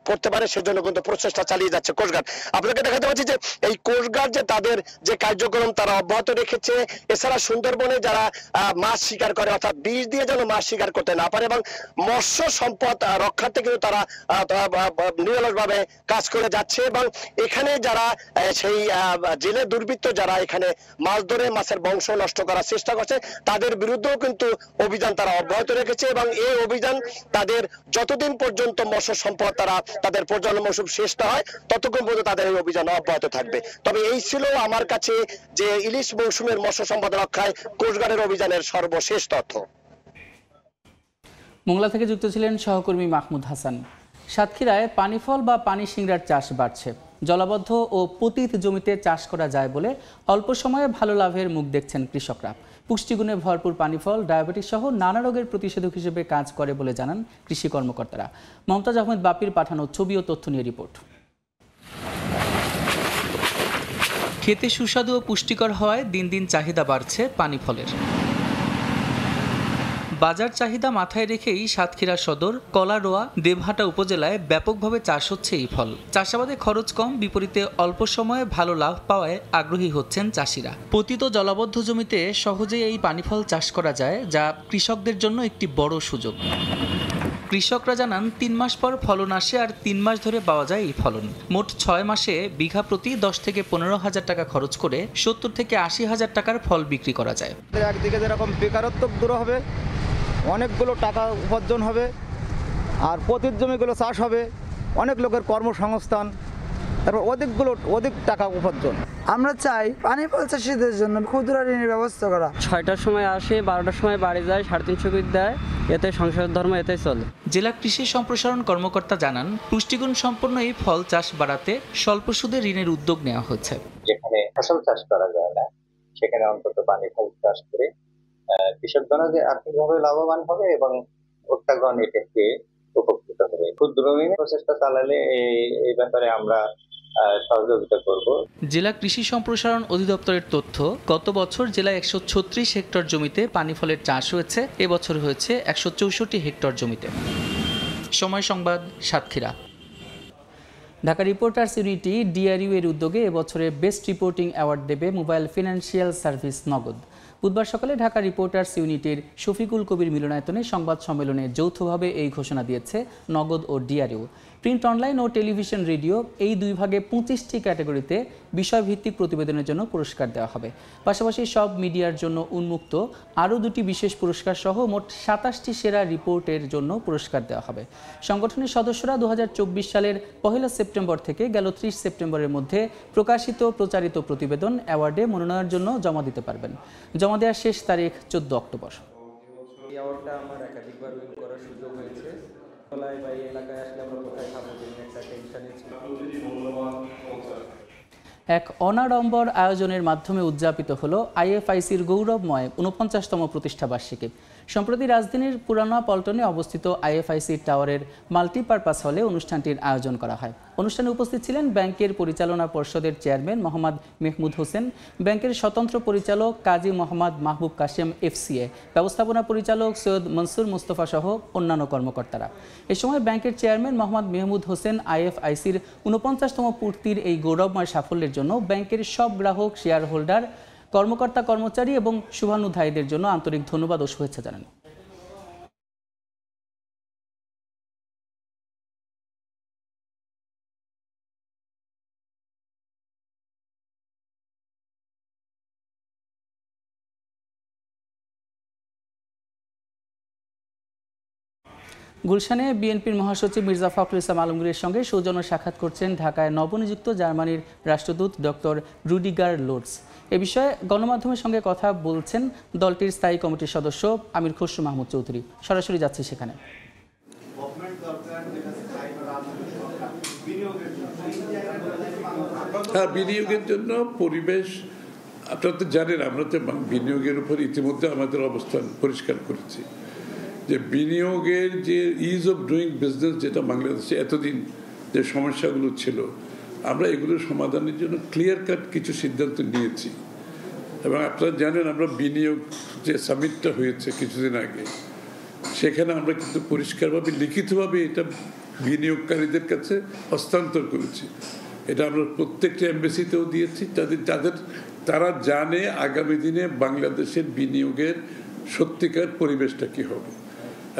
করতে পারে, সেজন্য কিন্তু প্রচেষ্টা চালিয়ে যাচ্ছে কোস্টগার্ড। আপনাকে দেখাতে পাচ্ছি যে এই কোস্টগার্ড যে তাদের যে কার্যক্রম তারা অব্যাহত রেখেছে। এছাড়া সুন্দরবনে যারা মাছ শিকার করে অর্থাৎ বিষ দিয়ে যেন মাছ শিকার করতে না পারে এবং মৎস্য সম্পদ রক্ষার্থে কিন্তু তারা নিরলসভাবে কাজ করে যাচ্ছে এবং এখানে যারা সেই জেলে দুর্বৃত্ত যারা এখানে মাছ ধরে মাছের বংশ নষ্ট করার চেষ্টা করছে তাদের বিরুদ্ধেও কিন্তু অভিযান তারা অব্যাহত রেখেছে এবং এই অভিযান তাদের যতদিন পর্যন্ত মৎস্য সম্পদ তাদের প্রজনন মৌসুম শেষ না হয় ততক্ষণ পর্যন্ত তাদের এই অভিযান অব্যাহত থাকবে। তবে এই ছিল আমার কাছে যে ইলিশ মৌসুমের মৎস্য সম্পদ রক্ষায় কোস্টগার্ডের অভিযানের সর্বশেষ তথ্য। মোংলা থেকে যুক্ত ছিলেন সহকর্মী মাহমুদ হাসান। সাতক্ষীরায় পানিফল বা পানি সিংড়ার চাষ বাড়ছে। জলাবদ্ধ ও পতিত জমিতে চাষ করা যায় বলে অল্প সময়ে ভালো লাভের মুখ দেখছেন কৃষকরা। পুষ্টিগুণে ভরপুর পানিফল ডায়াবেটিস সহ নানা রোগের প্রতিষেধক হিসেবে কাজ করে বলে জানান কৃষি কর্মকর্তারা। মমতাজ আহমেদ বাপির পাঠানো ছবি ও তথ্য নিয়ে রিপোর্ট। খেতে সুস্বাদু ও পুষ্টিকর হওয়ায় দিন দিন চাহিদা বাড়ছে পানি ফলের। বাজার চাহিদা মাথায় রেখেই সাতক্ষীরা সদর, কলারোয়া, দেবহাটা উপজেলায় ব্যাপকভাবে চাষ হচ্ছে এই ফল। চাষাবাদে খরচ কম, বিপরীতে অল্প সময়ে ভালো লাভ পাওয়ায় আগ্রহী হচ্ছেন চাষিরা। পতিত জলাবদ্ধ জমিতে সহজেই এই পানিফল চাষ করা যায়, যা কৃষকদের জন্য একটি বড় সুযোগ। কৃষকরা জানান 3 মাস পর ফলন আসে আর 3 মাস ধরে পাওয়া যায় এই ফলন। মোট 6 মাসে বিঘা প্রতি 10 থেকে 15 হাজার টাকা খরচ করে 70 থেকে 80 হাজার টাকার ফল বিক্রি করা যায়। একদিকে যেরকম বেকারত্ব দূর হবে, অনেকগুলো টাকা উপার্জন হবে, আর পতিত জমিগুলো চাষ হবে, অনেক লোকের কর্মসংস্থান, তারপর অধিক টাকা উপার্জন। আমরা চাই পানি ফল চাষিদের জন্য ক্ষুদ্র ঋণের ব্যবস্থা করা। 6টার সময় আসে, 12টার সময় বাড়ি যায়, 350 করে দেয়, এতে সংসার ধর্ম এতেই চলে। জেলা কৃষি সম্প্রসারণ কর্মকর্তা জানান, পুষ্টিগুণ সম্পন্ন এই ফল চাষ বাড়াতে স্বল্প সুদে ঋণের উদ্যোগ নেওয়া হচ্ছে। যেখানে ফসল চাষ করা যায় না সেখানে অন্তত পানি ফল চাষ করে কৃষকগণ যে আর্থিকভাবে লাভবান হবে এবং ভোক্তাগণ এটাকে উপকৃত হবে। ক্ষুদ্র ঋণের প্রচেষ্টা চালালে এই ব্যাপারে আমরা সহযোগিতা করব। জেলা কৃষি সম্প্রসারণ অধিদপ্তরের তথ্য, গত বছর জেলায় 136 হেক্টর জমিতে পানি ফলের চাষ হয়েছে, এবছর হয়েছে 164 হেক্টর জমিতে। সময় সংবাদ, Satkhira. Dhaka reporters unity DRU এর উদ্যোগে এবছরের বেস্ট রিপোর্টিং অ্যাওয়ার্ড দেবে মোবাইল ফিনান্সিয়াল সার্ভিস নগদ। বুধবার সকালে ঢাকা রিপোর্টার্স ইউনিটির শফিকুল কবির মিলনায়তনে সংবাদ সম্মেলনে যৌথভাবে এই ঘোষণা দিয়েছে নগদ ও ডিআরইউ। প্রিন্ট, অনলাইন ও টেলিভিশন, রেডিও এই 2 ভাগে 25টি ক্যাটাগরিতে বিষয়ভিত্তিক প্রতিবেদনের জন্য পুরস্কার দেওয়া হবে। পাশাপাশি সব মিডিয়ার জন্য উন্মুক্ত আরও 2টি বিশেষ পুরস্কার সহ মোট 27টি সেরা রিপোর্টের জন্য পুরস্কার দেওয়া হবে। সংগঠনের সদস্যরা 2024 সালের 1 সেপ্টেম্বর থেকে গেল 30 সেপ্টেম্বরের মধ্যে প্রকাশিত প্রচারিত প্রতিবেদন অ্যাওয়ার্ডে মনোনয়নের জন্য জমা দিতে পারবেন। জমা দেওয়ার শেষ তারিখ 14 অক্টোবর। এই অ্যাওয়ার্ডটা আমার একাধিকবার উইন করার সুযোগ হয়েছে। এলাকায় আসলে আমরা কোথায় খাবো একটা টেনশনে ছিল। এক অনাড়ম্বর আয়োজনের মাধ্যমে উদযাপিত হলো আইএফআইসির গৌরবময় 49তম প্রতিষ্ঠাবার্ষিকী। সম্প্রতি রাজধানীর পুরানা পল্টনে অবস্থিত আইএফআইসি টাওয়ারের মাল্টিপারপাস হলে অনুষ্ঠানটির আয়োজন করা হয়। অনুষ্ঠানে উপস্থিত ছিলেন ব্যাংকের পরিচালনা পর্ষদের চেয়ারম্যান মোহাম্মদ মেহমুদ হোসেন, ব্যাংকের স্বতন্ত্র পরিচালক কাজী মোহাম্মদ মাহবুব কাশেম এফসিএ, ব্যবস্থাপনা পরিচালক সৈয়দ মনসুর মুস্তফা সহ অন্যান্য কর্মকর্তারা। এ সময় ব্যাংকের চেয়ারম্যান মোহাম্মদ মেহমুদ হোসেন আইএফআইসির 49তম পূর্তির এই গৌরবময় সাফল্যের জন্য ব্যাংকের সব গ্রাহক, শেয়ার হোল্ডার, কর্মকর্তা, কর্মচারী এবং শুভানুধ্যায়ীদের জন্য আন্তরিক ধন্যবাদ ও শুভেচ্ছা জানান। গুলশানে বিএনপির মহাসচিব মির্জা ফখরুল ইসলাম আলমগীরের সঙ্গে সৌজন্য সাক্ষাৎ করছেন ঢাকায় নবনিযুক্ত জার্মানির রাষ্ট্রদূত ডক্টর রুডিগার লোটস। এ বিষয়ে গণমাধ্যমের সঙ্গে কথা বলছেন দলটির স্থায়ী কমিটির সদস্য আমির খসরু মাহমুদ চৌধুরী। সরাসরি যাচ্ছি সেখানে। হ্যাঁ, বিনিয়োগের জন্য পরিবেশ, আপনারা তো জানেন, আমরা তো বিনিয়োগের উপর ইতিমধ্যে আমাদের অবস্থান পরিষ্কার করেছি যে বিনিয়োগের যে ইজ অফ ডুইং বিজনেস, যেটা বাংলাদেশে এতদিন যে সমস্যাগুলো ছিল, আমরা এগুলোর সমাধানের জন্য ক্লিয়ার কাট কিছু সিদ্ধান্ত নিয়েছি। এবং আপনারা জানেন, আমরা বিনিয়োগ যে সামিটটা হয়েছে কিছুদিন আগে, সেখানে আমরা কিন্তু পরিষ্কারভাবে লিখিতভাবে এটা বিনিয়োগকারীদের কাছে হস্তান্তর করেছি। এটা আমরা প্রত্যেকটা এমবেসিতেও দিয়েছি, তারা জানে আগামী দিনে বাংলাদেশের বিনিয়োগের সত্যিকার পরিবেশটা কী হবে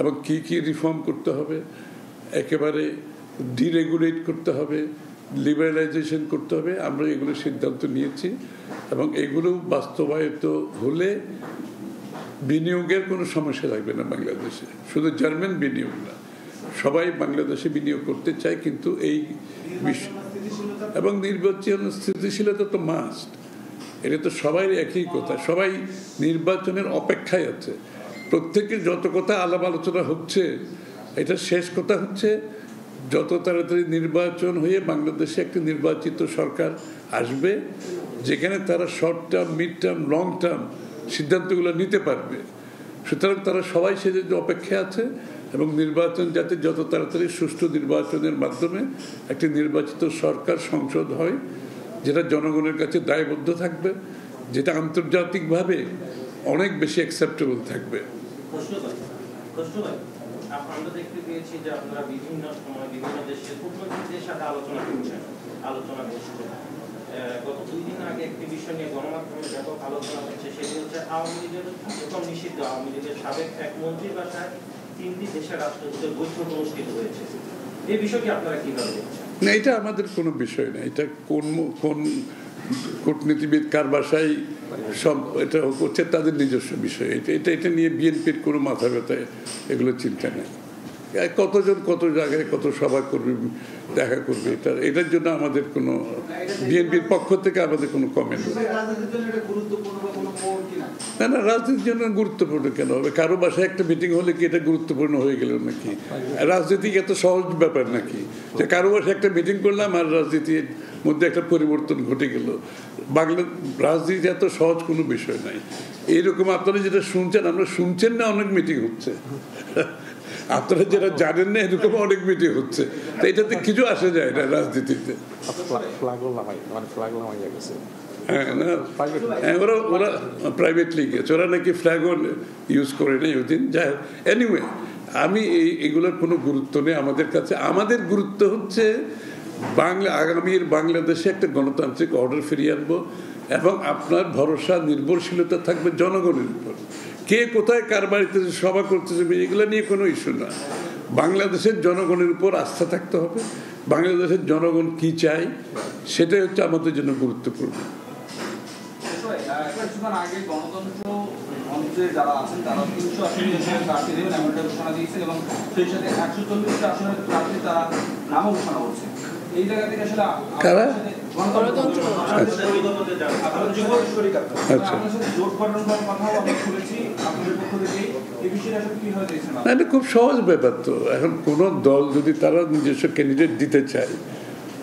এবং কি কি রিফর্ম করতে হবে, একেবারে ডিরেগুলেট করতে হবে, লিবারালাইজেশন করতে হবে। আমরা এগুলো সিদ্ধান্ত নিয়েছি এবং এগুলো বাস্তবায়িত হলে বিনিয়োগের কোনো সমস্যা থাকবে না বাংলাদেশে। শুধু জার্মান বিনিয়োগ না, সবাই বাংলাদেশে বিনিয়োগ করতে চায়, কিন্তু এই এবং নির্বাচন স্থিতিশীলতা তো মাস্ট, এটা তো সবাই একই কথা। সবাই নির্বাচনের অপেক্ষায় আছে, প্রত্যেকের যত কথা আলাপ আলোচনা হচ্ছে, এটা শেষ কথা হচ্ছে যত তাড়াতাড়ি নির্বাচন হয়ে বাংলাদেশে একটি নির্বাচিত সরকার আসবে, যেখানে তারা short term, mid term, long term সিদ্ধান্তগুলো নিতে পারবে। সুতরাং তারা সবাই সে অপেক্ষায় আছে এবং নির্বাচন যাতে যত তাড়াতাড়ি সুষ্ঠু নির্বাচনের মাধ্যমে একটি নির্বাচিত সরকার, সংসদ হয়, যেটা জনগণের কাছে দায়বদ্ধ থাকবে, যেটা আন্তর্জাতিকভাবে অনেক বেশি অ্যাকসেপ্টেবল থাকবে। আমরা দেখতে পেয়েছি যে আপনারা বিভিন্ন সময় বিভিন্ন দেশের কূটনৈতিকদের সাথে আলোচনা করছেন, আলোচনা করছেন। গত 2 দিন আগে একটি বিষয় নিয়ে গণমাধ্যমে ব্যাপক আলোচনা হচ্ছে, সেটি হচ্ছে আওয়ামী লীগের প্রথম নিষিদ্ধ আওয়ামী লীগের সাবেক এক মন্ত্রীর বাসায় 3টি দেশের রাষ্ট্রদূতের বৈঠক অনুষ্ঠিত হয়েছে। এই বিষয়টি আপনারা কিভাবে দেখছেন? না, এটা আমাদের কোনো বিষয় না। এটা কোন কূটনীতিবিদ কার বাসায় সব এটা করছে তাদের নিজস্ব বিষয়। এটা নিয়ে বিএনপির কোনো মাথা ব্যথা এগুলো চিন্তা নেই। কতজন কত জায়গায় কত সভা করবে, দেখা করবে, এটার জন্য আমাদের কোনো বিএনপির পক্ষ থেকে আমাদের কোনো কমেন্ট নেই। না না, রাজনীতির জন্য গুরুত্বপূর্ণ কেন হবে? কারো বাসায় একটা মিটিং হলে কি এটা গুরুত্বপূর্ণ হয়ে গেল নাকি? রাজনীতি এত সহজ ব্যাপার নাকি যে কারো বাসায় একটা মিটিং করলাম আর রাজনীতির মধ্যে একটা পরিবর্তন ঘটে গেল? বাংলা রাজনীতি এত সহজ কোনো বিষয় নাই। এইরকম আপনারা যেটা শুনছেন, আমরা শুনছেন না, অনেক মিটিং হচ্ছে। আপনারা যেটা জানেন না, এরকম অনেক মিটিং হচ্ছে। তো এটাতে কিছু আসে যায় না রাজনীতিতে। ওরা প্রাইভেটলি গেছে, ওরা নাকি ফ্ল্যাগও ইউজ করে নেই ওই দিন। যাই হোক, এনিওয়ে, আমি এগুলোর কোনো গুরুত্ব নেই আমাদের কাছে। আমাদের গুরুত্ব হচ্ছে আগামীর বাংলাদেশে একটা গণতান্ত্রিক অর্ডার ফিরিয়ে আনবো এবং আপনার ভরসা, নির্ভরশীলতা থাকবে জনগণের উপর। কে কোথায় কার বাড়িতে সভা করতেছে, এগুলো নিয়ে কোনো ইস্যু না। বাংলাদেশের জনগণের উপর আস্থা থাকতে হবে। বাংলাদেশের জনগণ কি চায় সেটাই হচ্ছে আমাদের জন্য গুরুত্বপূর্ণ। আগে গণতন্ত্র মঞ্চে যারা আছেন তারা 300 আসনে প্রার্থী দেবেন এমন একটা ঘোষণা দিয়েছেন এবং সেই সাথে 140টা আসনের প্রার্থী তারা নামও ঘোষণা করছে। এই জায়গা থেকে আসলে এটা খুব সহজ ব্যাপার তো। এখন কোন দল যদি তারা নিজস্ব ক্যান্ডিডেট দিতে চায়,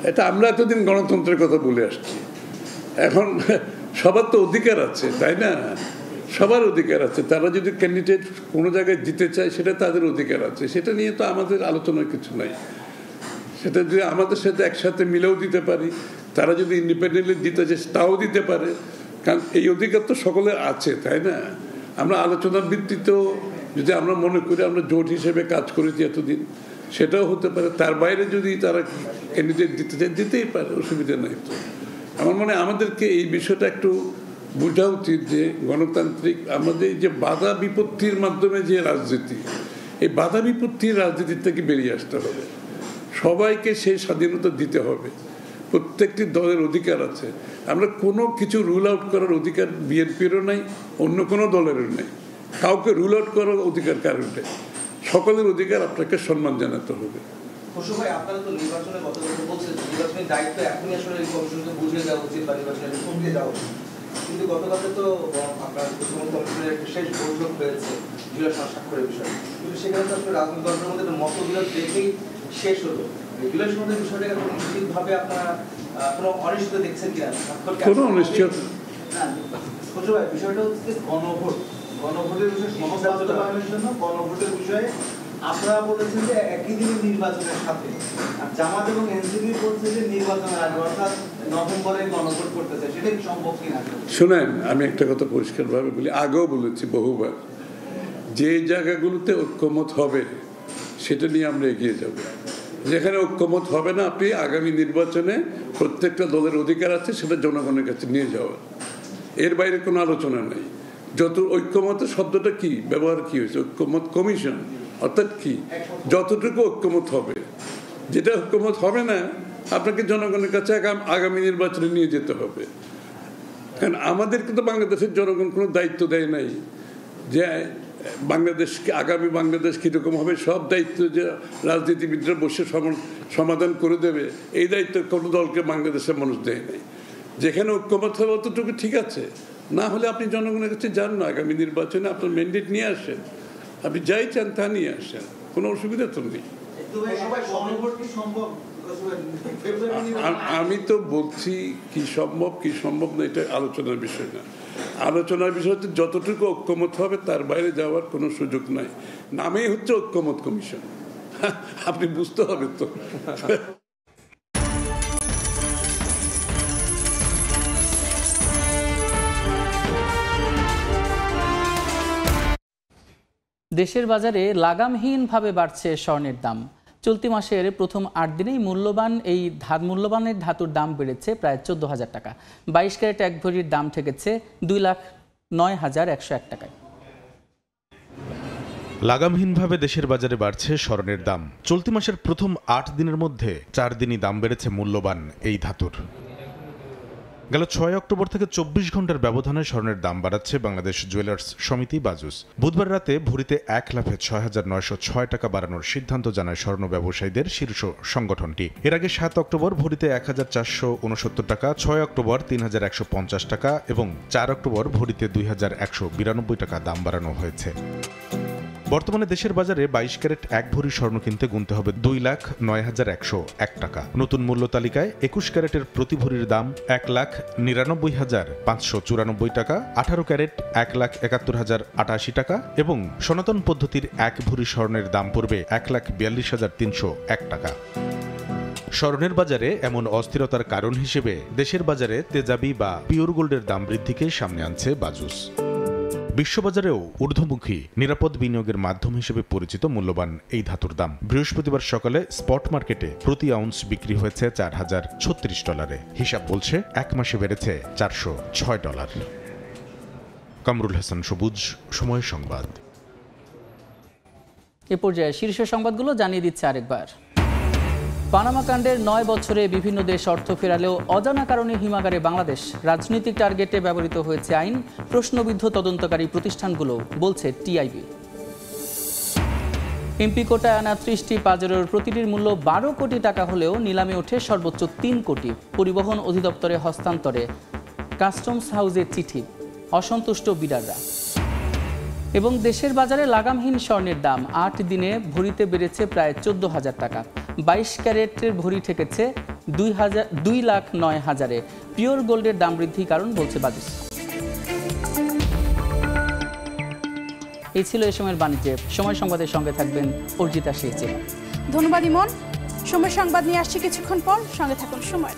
এটা আমরা এতদিন গণতন্ত্রের কথা বলে আসছি, এখন সবার তো অধিকার আছে, তাই না? সবার অধিকার আছে। তারা যদি ক্যান্ডিডেট কোনো জায়গায় দিতে চায়, সেটা তাদের অধিকার আছে। সেটা নিয়ে তো আমাদের আলোচনার কিছু নাই। সেটা যদি আমাদের সাথে একসাথে মিলেও দিতে পারি, তারা যদি ইন্ডিপেন্ডেন্টলি দিতে চায় তাও দিতে পারে, কারণ এই অধিকার তো সকলের আছে, তাই না? আমরা আলোচনার ভিত্তিতেও যদি আমরা মনে করি আমরা জোট হিসেবে কাজ করেছি এতদিন, সেটাও হতে পারে। তার বাইরে যদি তারা ক্যান্ডিডেট দিতে চায়, দিতেই পারে, অসুবিধা নাই তো। আমার মনে হয় আমাদেরকে এই বিষয়টা একটু বোঝা উচিত যে গণতান্ত্রিক আমাদের যে বাধা বিপত্তির মাধ্যমে যে রাজনীতি, এই বাধা বিপত্তির রাজনীতি থেকে বেরিয়ে আসতে হবে। সবাইকে সেই স্বাধীনতা দিতে হবে। প্রত্যেকটি দলের অধিকার আছে। আমরা কোনো কিছু রুল আউট করার অধিকার বিএনপিরও নাই, অন্য কোনো দলেরও নেই। কাউকে রুল আউট করার অধিকার কারণ নেই। সকলের অধিকার আপনাকে সম্মান জানাতে হবে। খসরু ভাই, আপনারা তো নির্বাচনে গতকাল বলছেন নির্বাচনের দায়িত্ব এখনই আসলে এই কমিশনকে বুঝিয়ে দেওয়া উচিত বা নির্বাচনের সঙ্গে দেওয়া উচিত, কিন্তু গতকাল তো আপনার কমিশনের একটা শেষ বৈঠক হয়েছে জুলাই স্বাক্ষরের বিষয়ে, কিন্তু সেখানে তো আসলে রাজনৈতিক দলের মধ্যে একটা মতবিরোধ দেখেই শেষ হলো। জুলাই সনদের বিষয়টাকে নিশ্চিতভাবে আপনারা কোনো অনিশ্চিত দেখছেন কিনা? কোনো অনিশ্চিত না খসরু ভাই, বিষয়টা হচ্ছে গণভোটের বিষয়ে সমস্যা বাস্তবায়নের জন্য গণভোটের বিষয়ে আপনারা বলেছেন যে একই দিনের নির্বাচনের সাথে, আর জামাত এবং এনসিপি বলছে যে নির্বাচনের আগে অর্থাৎ নভেম্বরে গণভোট করতে চায়, সেটা কি সম্ভব কিনা? শোনেন, আমি একটা কথা পরিষ্কারভাবে বলি, আগেও বলেছি বহুবার, যে জায়গাগুলোতে ঐক্যমত হবে সেটা নিয়ে আমরা এগিয়ে যাব। যেখানে ঐক্যমত হবে না, আপনি আগামী নির্বাচনে প্রত্যেকটা দলের অধিকার আছে সেটা জনগণের কাছে নিয়ে যাওয়া, এর বাইরে কোনো আলোচনা নাই। যত ঐক্যমতের শব্দটা কি ব্যবহার কি হয়েছে, ঐক্যমত কমিশন, অর্থাৎ কি যতটুকু ঐক্যমত হবে, যেটা ঐক্যমত হবে না আপনাকে জনগণের কাছে আগামী নির্বাচনে নিয়ে যেতে হবে। কারণ আমাদের কিন্তু বাংলাদেশের জনগণ কোনো দায়িত্ব দেয় নাই যে বাংলাদেশকে আগামী বাংলাদেশ কীরকম হবে, সব দায়িত্ব যে রাজনীতিবিদরা বসে সমাধান করে দেবে, এই দায়িত্ব কোনো দলকে বাংলাদেশের মানুষ দেয় নাই। যেখানে ঐক্যমত হবে অতটুকু ঠিক আছে, না হলে আপনি জনগণের কাছে যান না, আগামী নির্বাচনে আপনার ম্যান্ডেট নিয়ে আসেন, আপনি যাই চান তা নিয়ে আসেন, কোনো অসুবিধা তো নেই। আমি তো বলছি কি সম্ভব না, এটা আলোচনার বিষয় না। আলোচনার বিষয় হচ্ছে যতটুকু ঐক্যমত হবে তার বাইরে যাওয়ার কোনো সুযোগ নাই। নামেই হচ্ছে ঐক্যমত কমিশন, আপনি বুঝতে হবে তো। দেশের বাজারে লাগামহীনভাবে বাড়ছে স্বর্ণের দাম। চলতি মাসের প্রথম 8 দিনেই মূল্যবানের ধাতুর দাম বেড়েছে প্রায় 14,000 টাকা। 22 ক্যারেট 1 ভরির দাম ঠেকেছে 2,09,101 টাকায়। লাগামহীনভাবে দেশের বাজারে বাড়ছে স্বর্ণের দাম। চলতি মাসের প্রথম 8 দিনের মধ্যে 4 দিনই দাম বেড়েছে মূল্যবান এই ধাতুর। গেল 6 অক্টোবর থেকে 24 ঘন্টার ব্যবধানে স্বর্ণের দাম বাড়াচ্ছে বাংলাদেশ জুয়েলার্স সমিতি বাজুস। বুধবার রাতে ভরিতে 1 লাফে 6,906 টাকা বাড়ানোর সিদ্ধান্ত জানায় স্বর্ণ ব্যবসায়ীদের শীর্ষ সংগঠনটি। এর আগে 7 অক্টোবর ভরিতে 1,469 টাকা, 6 অক্টোবর 3,150 টাকা এবং 4 অক্টোবর ভরিতে 2,192 টাকা দাম বাড়ানো হয়েছে। বর্তমানে দেশের বাজারে 22 ক্যারেট 1 ভরি স্বর্ণ কিনতে গুনতে হবে 2,09,101 টাকা। নতুন মূল্য তালিকায় 21 ক্যারেটের প্রতি ভরির দাম 1,99,594 টাকা, 18 ক্যারেট 1,71,088 টাকা এবং সনাতন পদ্ধতির 1 ভরি স্বর্ণের দাম পড়বে 1,42,301 টাকা। স্বর্ণের বাজারে এমন অস্থিরতার কারণ হিসেবে দেশের বাজারে তেজাবি বা পিওর গোল্ডের দাম বৃদ্ধিকে সামনে আনছে বাজুস। বিশ্ববাজারেও ঊর্ধ্বমুখী নিরাপদ বিনিয়োগের মাধ্যম হিসেবে পরিচিত মূল্যবান এই ধাতুর দাম বৃহস্পতিবার সকালে স্পট মার্কেটে প্রতি আউন্স বিক্রি হয়েছে $4,036। হিসাব বলছে 1 মাসে বেড়েছে $406। কামরুল হাসান সবুজ, সময় সংবাদ। এ পর্যায়ে শীর্ষ সংবাদগুলো জানিয়ে দিচ্ছে আরেকবার। পানামা কাণ্ডের 9 বছরে বিভিন্ন দেশ অর্থ ফেরালেও অজানা কারণে হিমাগারে বাংলাদেশ। রাজনৈতিক টার্গেটে ব্যবহৃত হয়েছে আইন, প্রশ্নবিদ্ধ তদন্তকারী প্রতিষ্ঠানগুলো, বলছে টিআইবি। এমপি কোটায় আনা 30টি পাজেরোর প্রতিটির মূল্য 12 কোটি টাকা হলেও নিলামে ওঠে সর্বোচ্চ 3 কোটি। পরিবহন অধিদপ্তরে হস্তান্তরে কাস্টমস হাউসের চিঠি, অসন্তুষ্ট বিডাররা। এবং দেশের বাজারে লাগামহীন স্বর্ণের দাম 8 দিনে ভরিতে বেড়েছে প্রায় 14,000 টাকা। 22 ক্যারেটের ভরি ঠেকেছে 2,09,000-এ। পিওর গোল্ডের দাম বৃদ্ধি কারণ, বলছে বাজুস। এই ছিল এই সময়ের বাণিজ্যে। সময় সংবাদের সঙ্গে থাকবেন অর্জিতা শেখজি। ধন্যবাদ ইমন। সময় সংবাদ নিয়ে আসছি কিছুক্ষণ পর, সঙ্গে থাকুন সময়।